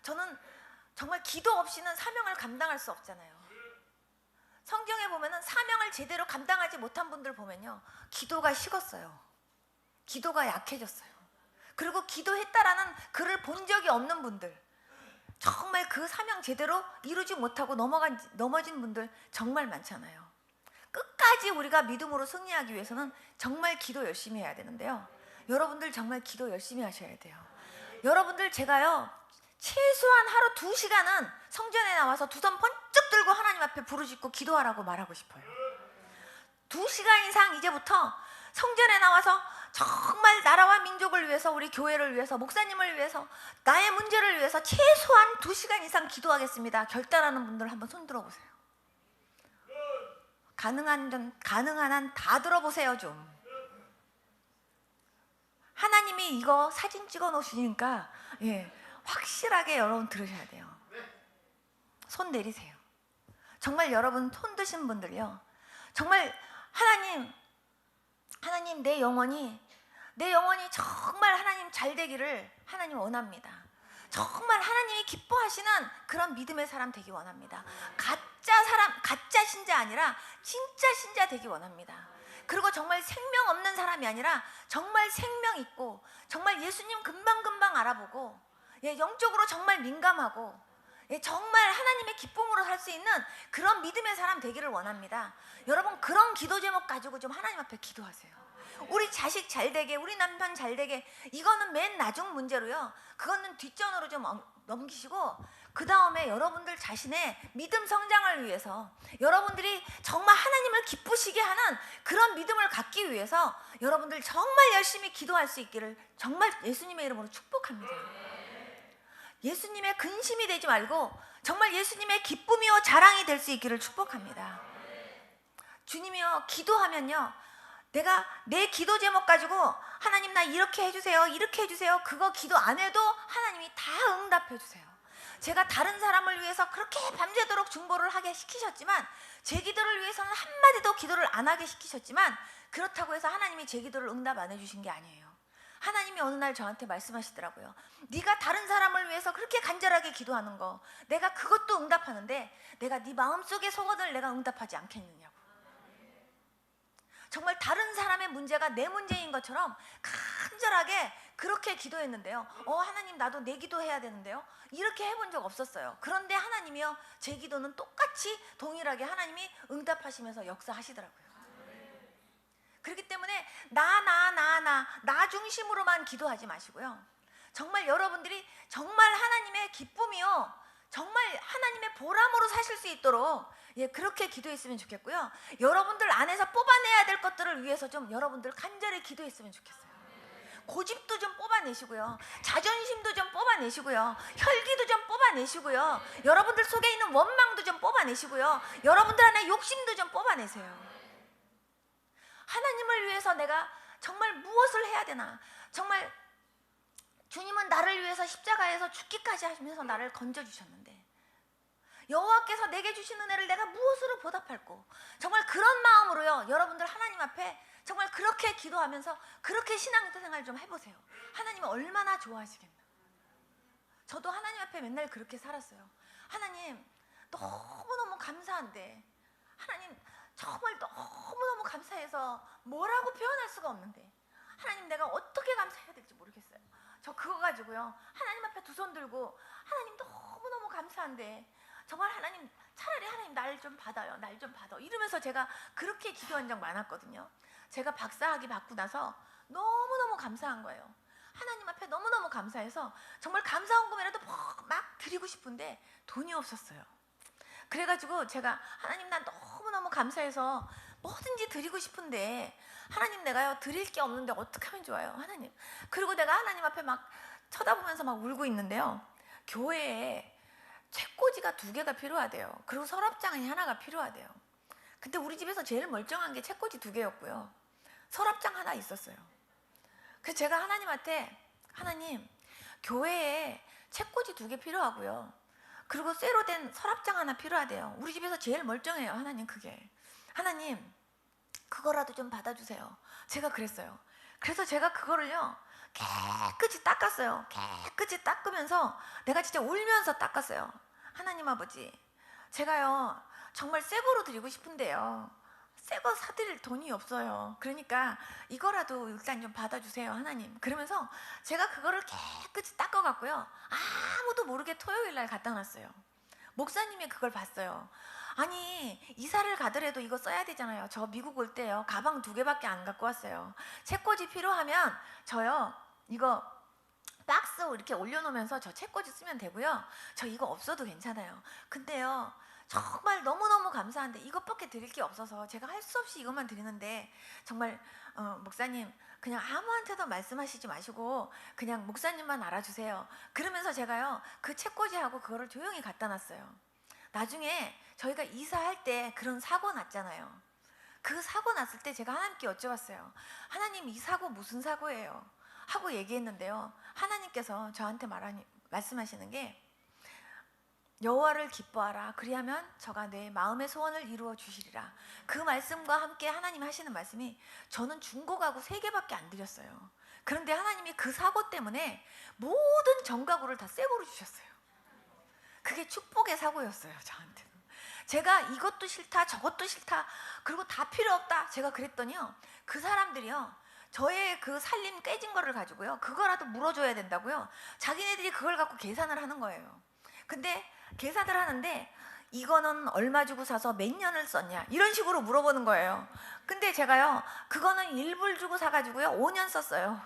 저는 정말 기도 없이는 사명을 감당할 수 없잖아요. 성경에 보면은 사명을 제대로 감당하지 못한 분들 보면요 기도가 식었어요. 기도가 약해졌어요. 그리고 기도했다라는 글을 본 적이 없는 분들, 정말 그 사명 제대로 이루지 못하고 넘어진 분들 정말 많잖아요. 끝까지 우리가 믿음으로 승리하기 위해서는 정말 기도 열심히 해야 되는데요. 여러분들 정말 기도 열심히 하셔야 돼요. 여러분들 제가요, 최소한 하루 2시간은 성전에 나와서 두 손 번쩍 들고 하나님 앞에 부르짖고 기도하라고 말하고 싶어요. 2시간 이상 이제부터 성전에 나와서 정말 나라와 민족을 위해서, 우리 교회를 위해서, 목사님을 위해서, 나의 문제를 위해서 최소한 2시간 이상 기도하겠습니다. 결단하는 분들 한번 손 들어보세요. 가능한 한 다 들어보세요. 좀 하나님이 이거 사진 찍어 놓으시니까 확실하게 여러분 들으셔야 돼요. 손 내리세요. 정말 여러분 손 드신 분들요, 정말 하나님 내 영혼이 정말 하나님 잘 되기를 하나님 원합니다. 정말 하나님이 기뻐하시는 그런 믿음의 사람 되기 원합니다. 가짜 신자 아니라 진짜 신자 되기 원합니다. 그리고 정말 생명 없는 사람이 아니라 정말 생명 있고, 정말 예수님 금방금방 알아보고, 영적으로 정말 민감하고, 정말 하나님의 기쁨으로 살 수 있는 그런 믿음의 사람 되기를 원합니다. 여러분, 그런 기도 제목 가지고 좀 하나님 앞에 기도하세요. 우리 자식 잘 되게, 우리 남편 잘 되게, 이거는 맨 나중 문제로요, 그거는 뒷전으로 좀 넘기시고, 그 다음에 여러분들 자신의 믿음 성장을 위해서, 여러분들이 정말 하나님을 기쁘시게 하는 그런 믿음을 갖기 위해서 여러분들 정말 열심히 기도할 수 있기를 정말 예수님의 이름으로 축복합니다. 예수님의 근심이 되지 말고 정말 예수님의 기쁨이요 자랑이 될 수 있기를 축복합니다. 주님이요, 기도하면요, 내가 내 기도 제목 가지고 하나님 나 이렇게 해주세요, 이렇게 해주세요, 그거 기도 안 해도 하나님이 다 응답해 주세요. 제가 다른 사람을 위해서 그렇게 밤새도록 중보를 하게 시키셨지만, 제 기도를 위해서는 한마디도 기도를 안 하게 시키셨지만, 그렇다고 해서 하나님이 제 기도를 응답 안 해주신 게 아니에요. 하나님이 어느 날 저한테 말씀하시더라고요. 네가 다른 사람을 위해서 그렇게 간절하게 기도하는 거, 내가 그것도 응답하는데 내가 네 마음속의 소원을 내가 응답하지 않겠느냐고. 정말 다른 사람의 문제가 내 문제인 것처럼 간절하게 그렇게 기도했는데요, 하나님 나도 내 기도해야 되는데요, 이렇게 해본 적 없었어요. 그런데 하나님이요, 제 기도는 똑같이 동일하게 하나님이 응답하시면서 역사하시더라고요. 그렇기 때문에 나 중심으로만 기도하지 마시고요, 정말 여러분들이 정말 하나님의 기쁨이요, 정말 하나님의 보람으로 사실 수 있도록 그렇게 기도했으면 좋겠고요. 여러분들 안에서 뽑아내야 될 것들을 위해서 좀 여러분들 간절히 기도했으면 좋겠어요. 고집도 좀 뽑아내시고요, 자존심도 좀 뽑아내시고요, 혈기도 좀 뽑아내시고요, 여러분들 속에 있는 원망도 좀 뽑아내시고요, 여러분들 안에 욕심도 좀 뽑아내세요. 하나님을 위해서 내가 정말 무엇을 해야 되나, 정말 주님은 나를 위해서 십자가에서 죽기까지 하시면서 나를 건져주셨는데, 여호와께서 내게 주신 은혜를 내가 무엇으로 보답할꼬. 정말 그런 마음으로요, 여러분들 하나님 앞에 정말 그렇게 기도하면서 그렇게 신앙생활 좀 해보세요. 하나님은 얼마나 좋아하시겠나. 저도 하나님 앞에 맨날 그렇게 살았어요. 하나님 너무너무 감사한데, 하나님 정말 너무너무 감사해서 뭐라고 표현할 수가 없는데, 하나님 내가 어떻게 감사해야 될지 모르겠어요. 저 그거 가지고요, 하나님 앞에 두 손 들고 하나님 너무너무 감사한데 정말 하나님, 차라리 하나님 날 좀 받아요, 날 좀 받아, 이러면서 제가 그렇게 기도한 적 많았거든요. 제가 박사학위 받고 나서 너무너무 감사한 거예요. 하나님 앞에 너무너무 감사해서 정말 감사헌금이라도 막 드리고 싶은데 돈이 없었어요. 그래가지고 제가 하나님 난 너무너무 감사해서 뭐든지 드리고 싶은데, 하나님 내가요 드릴 게 없는데 어떻게 하면 좋아요, 하나님. 그리고 내가 하나님 앞에 막 쳐다보면서 막 울고 있는데요, 교회에 책꽂이가 2개가 필요하대요. 그리고 서랍장이 하나가 필요하대요. 근데 우리 집에서 제일 멀쩡한 게 책꽂이 2개였고요, 서랍장 하나 있었어요. 그래서 제가 하나님한테, 하나님 교회에 책꽂이 2개 필요하고요, 그리고 쇠로 된 서랍장 하나 필요하대요. 우리 집에서 제일 멀쩡해요, 하나님 그게. 하나님 그거라도 좀 받아주세요. 제가 그랬어요. 그래서 제가 그거를요 깨끗이 닦았어요. 깨끗이 닦으면서 내가 진짜 울면서 닦았어요. 하나님 아버지, 제가요 정말 새 거로 드리고 싶은데요, 새 거 사드릴 돈이 없어요. 그러니까 이거라도 일단 좀 받아주세요, 하나님. 그러면서 제가 그거를 깨끗이 닦아갖고요, 아무도 모르게 토요일 날 갖다 놨어요. 목사님이 그걸 봤어요. 아니, 이사를 가더라도 이거 써야 되잖아요. 저 미국 올 때요, 가방 2개밖에 안 갖고 왔어요. 책꽂이 필요하면 저요, 이거 박스 이렇게 올려놓으면서 저 책꽂이 쓰면 되고요, 저 이거 없어도 괜찮아요. 근데요, 정말 너무너무 감사한데 이것밖에 드릴 게 없어서 제가 할 수 없이 이것만 드리는데, 정말 목사님 그냥 아무한테도 말씀하시지 마시고 그냥 목사님만 알아주세요. 그러면서 제가요, 그 책꽂이하고 그거를 조용히 갖다 놨어요. 나중에 저희가 이사할 때 그런 사고 났잖아요. 그 사고 났을 때 제가 하나님께 여쭤봤어요. 하나님, 이 사고 무슨 사고예요? 하고 얘기했는데요, 하나님께서 저한테 말씀하시는 게, 여호와를 기뻐하라, 그리하면 저가 내 마음의 소원을 이루어 주시리라. 그 말씀과 함께 하나님 하시는 말씀이, 저는 중고 가구 3개밖에 안 드렸어요. 그런데 하나님이 그 사고 때문에 모든 정가구를 다 새 거로 주셨어요. 그게 축복의 사고였어요, 저한테는. 제가 이것도 싫다 저것도 싫다 그리고 다 필요 없다 제가 그랬더니요, 그 사람들이요, 저의 그 살림 깨진 거를 가지고요, 그거라도 물어줘야 된다고요, 자기네들이 그걸 갖고 계산을 하는 거예요. 근데 계산을 하는데, 이거는 얼마 주고 사서 몇 년을 썼냐 이런 식으로 물어보는 거예요. 근데 제가요, 그거는 1불 주고 사가지고요 5년 썼어요.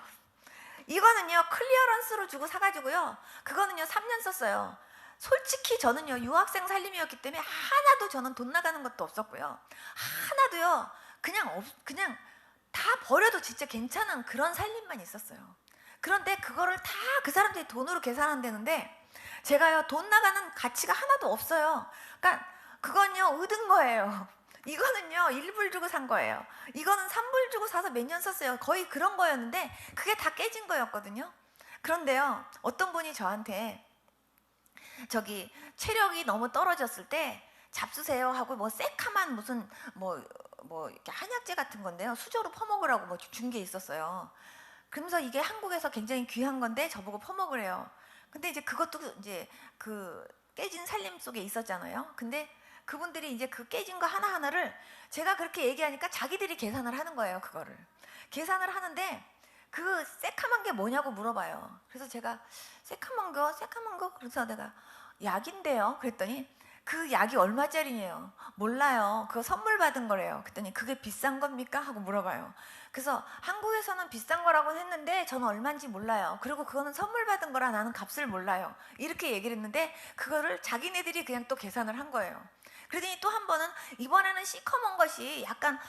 이거는요 클리어런스로 주고 사가지고요, 그거는요 3년 썼어요. 솔직히 저는요 유학생 살림이었기 때문에 하나도 저는 돈 나가는 것도 없었고요, 하나도요 그냥 다 버려도 진짜 괜찮은 그런 살림만 있었어요. 그런데 그거를 다 그 사람들이 돈으로 계산한다는데, 제가요 돈 나가는 가치가 하나도 없어요. 그러니까 그건요 얻은 거예요. 이거는요 1불 주고 산 거예요. 이거는 3불 주고 사서 몇 년 썼어요. 거의 그런 거였는데 그게 다 깨진 거였거든요. 그런데요, 어떤 분이 저한테 저기 체력이 너무 떨어졌을 때 잡수세요 하고 뭐 새카만 무슨 뭐 이렇게 한약재 같은 건데요, 수저로 퍼먹으라고 뭐 준 게 있었어요. 그러면서 이게 한국에서 굉장히 귀한 건데 저보고 퍼먹으래요. 근데 이제 그것도 이제 그 깨진 살림 속에 있었잖아요. 근데 그분들이 이제 그 깨진 거 하나하나를 제가 그렇게 얘기하니까 자기들이 계산을 하는 거예요. 그거를 계산을 하는데, 그 새카만 게 뭐냐고 물어봐요. 그래서 제가 새카만 거 그래서 내가 약인데요 그랬더니, 그 약이 얼마짜리예요? 몰라요. 그거 선물 받은 거래요. 그랬더니 그게 비싼 겁니까? 하고 물어봐요. 그래서 한국에서는 비싼 거라고 했는데 저는 얼마인지 몰라요. 그리고 그거는 선물 받은 거라 나는 값을 몰라요. 이렇게 얘기를 했는데 그거를 자기네들이 그냥 또 계산을 한 거예요. 그러더니 또 한 번은, 이번에는 시커먼 것이 약간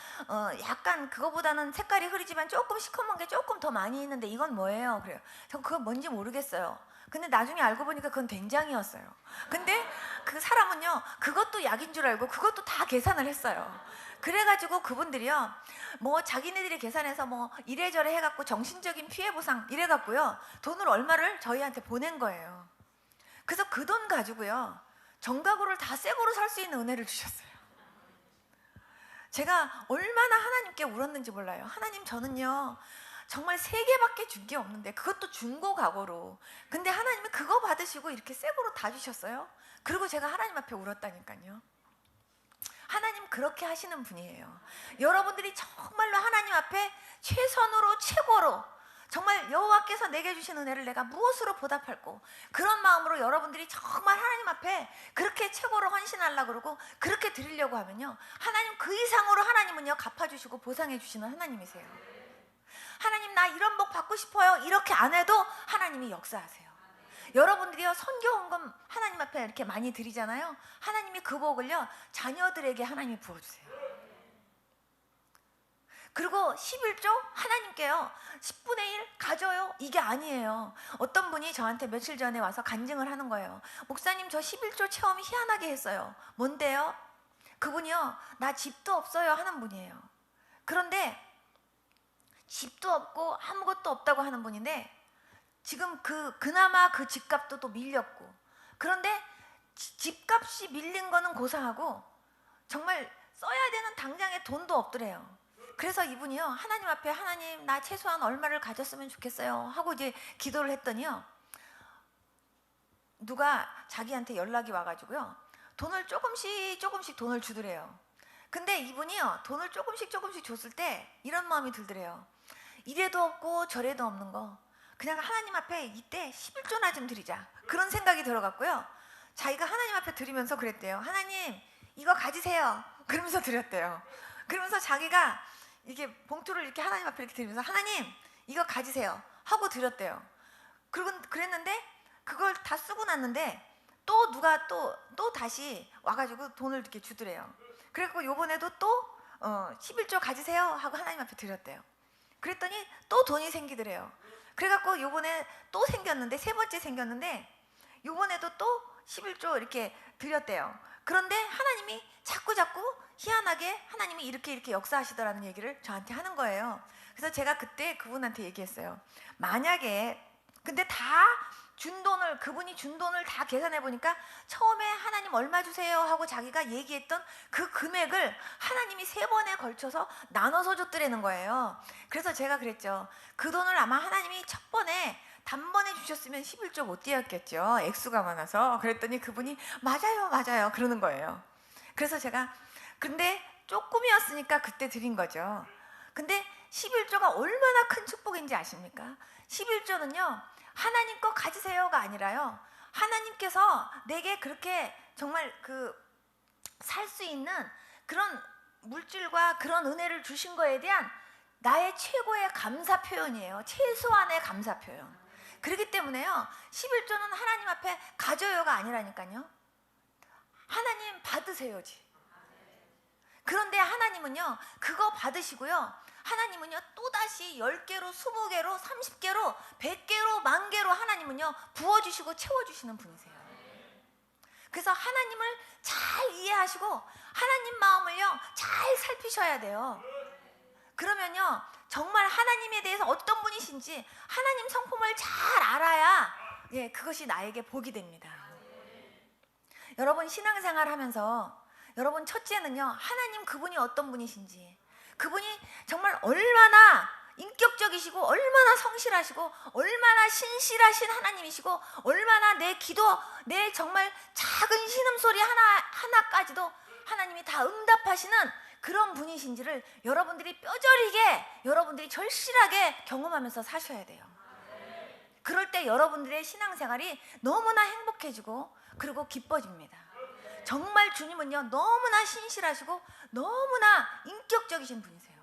그거보다는 색깔이 흐리지만 조금 시커먼 게 조금 더 많이 있는데 이건 뭐예요? 그래요. 저 그거 뭔지 모르겠어요. 근데 나중에 알고 보니까 그건 된장이었어요. 근데 그 사람은요 그것도 약인 줄 알고 그것도 다 계산을 했어요. 그래가지고 그분들이요, 뭐 자기네들이 계산해서 뭐 이래저래 해갖고 정신적인 피해 보상 이래갖고요 돈을 얼마를 저희한테 보낸 거예요. 그래서 그 돈 가지고요 정가구를 다 새 거로 살 수 있는 은혜를 주셨어요. 제가 얼마나 하나님께 울었는지 몰라요. 하나님, 저는요 정말 3개밖에 준 게 없는데, 그것도 중고 가구로. 근데 하나님이 그거 받으시고 이렇게 새 거로 다 주셨어요. 그리고 제가 하나님 앞에 울었다니까요. 하나님 그렇게 하시는 분이에요. 여러분들이 정말로 하나님 앞에 최선으로 최고로, 정말 여호와께서 내게 주신 은혜를 내가 무엇으로 보답할꼬, 그런 마음으로 여러분들이 정말 하나님 앞에 그렇게 최고로 헌신하려고 그러고 그렇게 드리려고 하면요, 하나님 그 이상으로 하나님은요 갚아주시고 보상해 주시는 하나님이세요. 하나님 나 이런 복 받고 싶어요 이렇게 안 해도 하나님이 역사하세요. 여러분들이요 선교헌금 하나님 앞에 이렇게 많이 드리잖아요. 하나님이 그 복을요 자녀들에게 하나님이 부어주세요. 그리고 11조 하나님께요 10분의 1 가져요 이게 아니에요. 어떤 분이 저한테 며칠 전에 와서 간증을 하는 거예요. 목사님, 저 11조 체험이 희한하게 했어요. 뭔데요? 그분이요 나 집도 없어요 하는 분이에요. 그런데 집도 없고 아무것도 없다고 하는 분인데, 지금 그나마 그 집값도 또 밀렸고, 그런데 집값이 밀린 거는 고사하고 정말 써야 되는 당장에 돈도 없더래요. 그래서 이분이요 하나님 앞에, 하나님 나 최소한 얼마를 가졌으면 좋겠어요 하고 이제 기도를 했더니요, 누가 자기한테 연락이 와가지고요 돈을 조금씩 돈을 주더래요. 근데 이분이요, 돈을 조금씩 줬을 때 이런 마음이 들더래요. 이래도 없고 저래도 없는 거, 그냥 하나님 앞에 이때 11조나 좀 드리자, 그런 생각이 들어갔고요. 자기가 하나님 앞에 드리면서 그랬대요. 하나님, 이거 가지세요. 그러면서 드렸대요. 그러면서 자기가 이게 봉투를 이렇게 하나님 앞에 이렇게 드리면서 하나님, 이거 가지세요 하고 드렸대요. 그리고 그랬는데 그걸 다 쓰고 났는데 또 누가 또 다시 와가지고 돈을 이렇게 주더래요. 그래갖고 요번에도 또 11조 가지세요 하고 하나님 앞에 드렸대요. 그랬더니 또 돈이 생기더래요. 그래갖고 요번에 또 생겼는데, 세 번째 생겼는데 요번에도 또 11조 이렇게 드렸대요. 그런데 하나님이 자꾸 희한하게 하나님이 이렇게 역사하시더라는 얘기를 저한테 하는 거예요. 그래서 제가 그때 그분한테 얘기했어요. 만약에 근데 다 준 돈을, 그분이 준 돈을 다 계산해 보니까 처음에 하나님 얼마 주세요 하고 자기가 얘기했던 그 금액을 하나님이 3번에 걸쳐서 나눠서 줬더라는 거예요. 그래서 제가 그랬죠. 그 돈을 아마 하나님이 첫 번에 단번에 주셨으면 11조 못 드렸겠죠, 액수가 많아서. 그랬더니 그분이 맞아요 그러는 거예요. 그래서 제가 근데 조금이었으니까 그때 드린 거죠. 근데 11조가 얼마나 큰 축복인지 아십니까? 11조는요 하나님 거 가지세요가 아니라요, 하나님께서 내게 그렇게 정말 살 수 있는 그런 물질과 그런 은혜를 주신 거에 대한 나의 최고의 감사 표현이에요. 최소한의 감사 표현. 그렇기 때문에요, 11조는 하나님 앞에 가져요가 아니라니까요, 하나님 받으세요지. 그런데 하나님은요 그거 받으시고요, 하나님은요 또다시 10개로 20개로 30개로 100개로 10,000개로 하나님은요 부어주시고 채워주시는 분이세요. 그래서 하나님을 잘 이해하시고 하나님 마음을요 잘 살피셔야 돼요. 그러면요 정말 하나님에 대해서 어떤 분이신지 하나님 성품을 잘 알아야 그것이 나에게 복이 됩니다. 여러분 신앙생활 하면서 여러분 첫째는요 하나님 그분이 어떤 분이신지, 그분이 정말 얼마나 인격적이시고 얼마나 성실하시고 얼마나 신실하신 하나님이시고 얼마나 내 기도, 내 정말 작은 신음소리 하나까지도 하나님이 다 응답하시는 그런 분이신지를 여러분들이 뼈저리게, 여러분들이 절실하게 경험하면서 사셔야 돼요. 그럴 때 여러분들의 신앙생활이 너무나 행복해지고 그리고 기뻐집니다. 정말 주님은요 너무나 신실하시고 너무나 인격적이신 분이세요.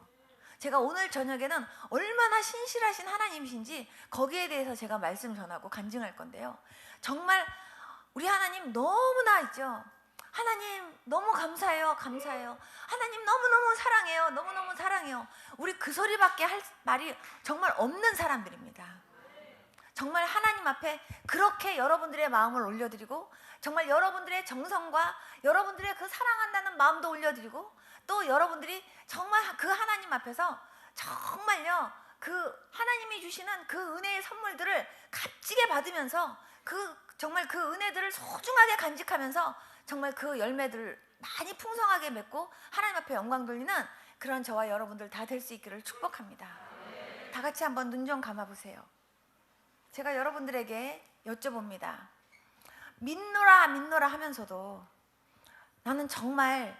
제가 오늘 저녁에는 얼마나 신실하신 하나님이신지 거기에 대해서 제가 말씀 전하고 간증할 건데요, 정말 우리 하나님 너무나 있죠. 하나님 너무 감사해요. 하나님 너무너무 사랑해요. 너무너무 사랑해요. 우리 그 소리밖에 할 말이 정말 없는 사람들입니다. 정말 하나님 앞에 그렇게 여러분들의 마음을 올려드리고 정말 여러분들의 정성과 여러분들의 그 사랑한다는 마음도 올려드리고 또 여러분들이 정말 그 하나님 앞에서 정말요 그 하나님이 주시는 그 은혜의 선물들을 값지게 받으면서 정말 그 은혜들을 소중하게 간직하면서 정말 그 열매들을 많이 풍성하게 맺고 하나님 앞에 영광 돌리는 그런 저와 여러분들 다 될 수 있기를 축복합니다. 다 같이 한번 눈 좀 감아보세요. 제가 여러분들에게 여쭤봅니다. 믿노라 하면서도 나는 정말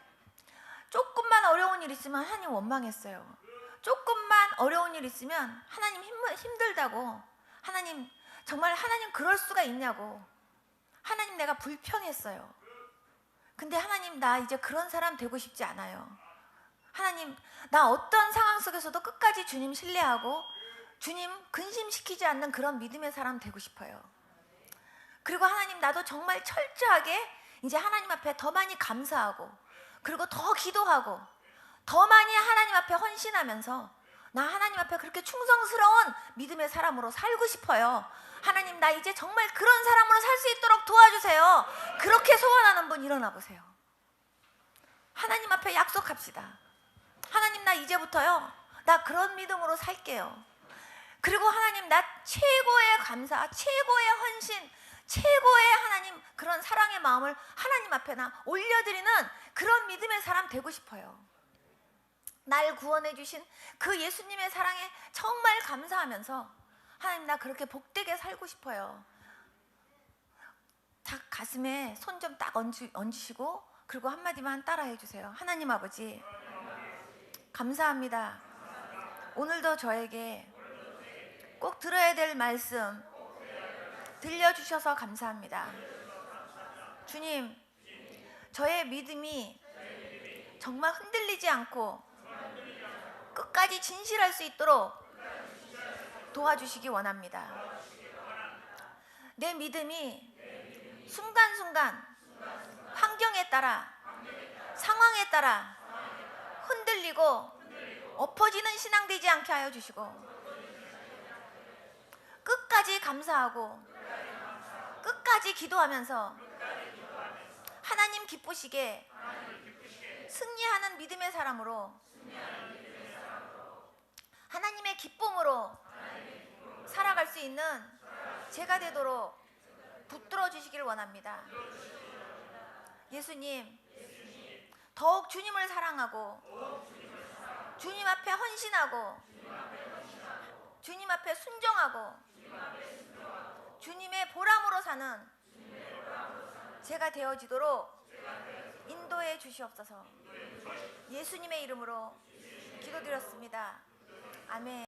조금만 어려운 일 있으면 하나님 원망했어요. 조금만 어려운 일 있으면 하나님 힘들다고, 하나님 정말 하나님 그럴 수가 있냐고, 하나님 내가 불평했어요. 근데 하나님 나 이제 그런 사람 되고 싶지 않아요. 하나님 나 어떤 상황 속에서도 끝까지 주님 신뢰하고 주님 근심시키지 않는 그런 믿음의 사람 되고 싶어요. 그리고 하나님 나도 정말 철저하게 이제 하나님 앞에 더 많이 감사하고 그리고 더 기도하고 더 많이 하나님 앞에 헌신하면서 나 하나님 앞에 그렇게 충성스러운 믿음의 사람으로 살고 싶어요. 하나님 나 이제 정말 그런 사람으로 살 수 있도록 도와주세요. 그렇게 소원하는 분 일어나 보세요. 하나님 앞에 약속합시다. 하나님 나 이제부터요 나 그런 믿음으로 살게요. 그리고 하나님 나 최고의 감사, 최고의 헌신, 최고의 하나님 그런 사랑의 마음을 하나님 앞에 나 올려드리는 그런 믿음의 사람 되고 싶어요. 날 구원해 주신 그 예수님의 사랑에 정말 감사하면서 하나님 나 그렇게 복되게 살고 싶어요. 딱 가슴에 손 좀 딱 얹으시고 그리고 한마디만 따라해 주세요. 하나님 아버지, 감사합니다. 오늘도 저에게 꼭 들어야 될 말씀 들려주셔서 감사합니다. 주님, 저의 믿음이 정말 흔들리지 않고 끝까지 진실할 수 있도록 도와주시기 원합니다. 내 믿음이 순간순간 환경에 따라, 상황에 따라 흔들리고 엎어지는 신앙 되지 않게 하여 주시고, 끝까지 감사하고 끝까지 기도하면서 하나님 기쁘시게 승리하는 믿음의 사람으로, 하나님의 기쁨으로 살아갈 수 있는 제가 되도록 붙들어 주시길 원합니다. 예수님, 더욱 주님을 사랑하고 주님 앞에 헌신하고 주님 앞에 순종하고 주님의 보람으로 사는 제가 되어지도록 인도해 주시옵소서. 예수님의 이름으로 기도드렸습니다. 아멘.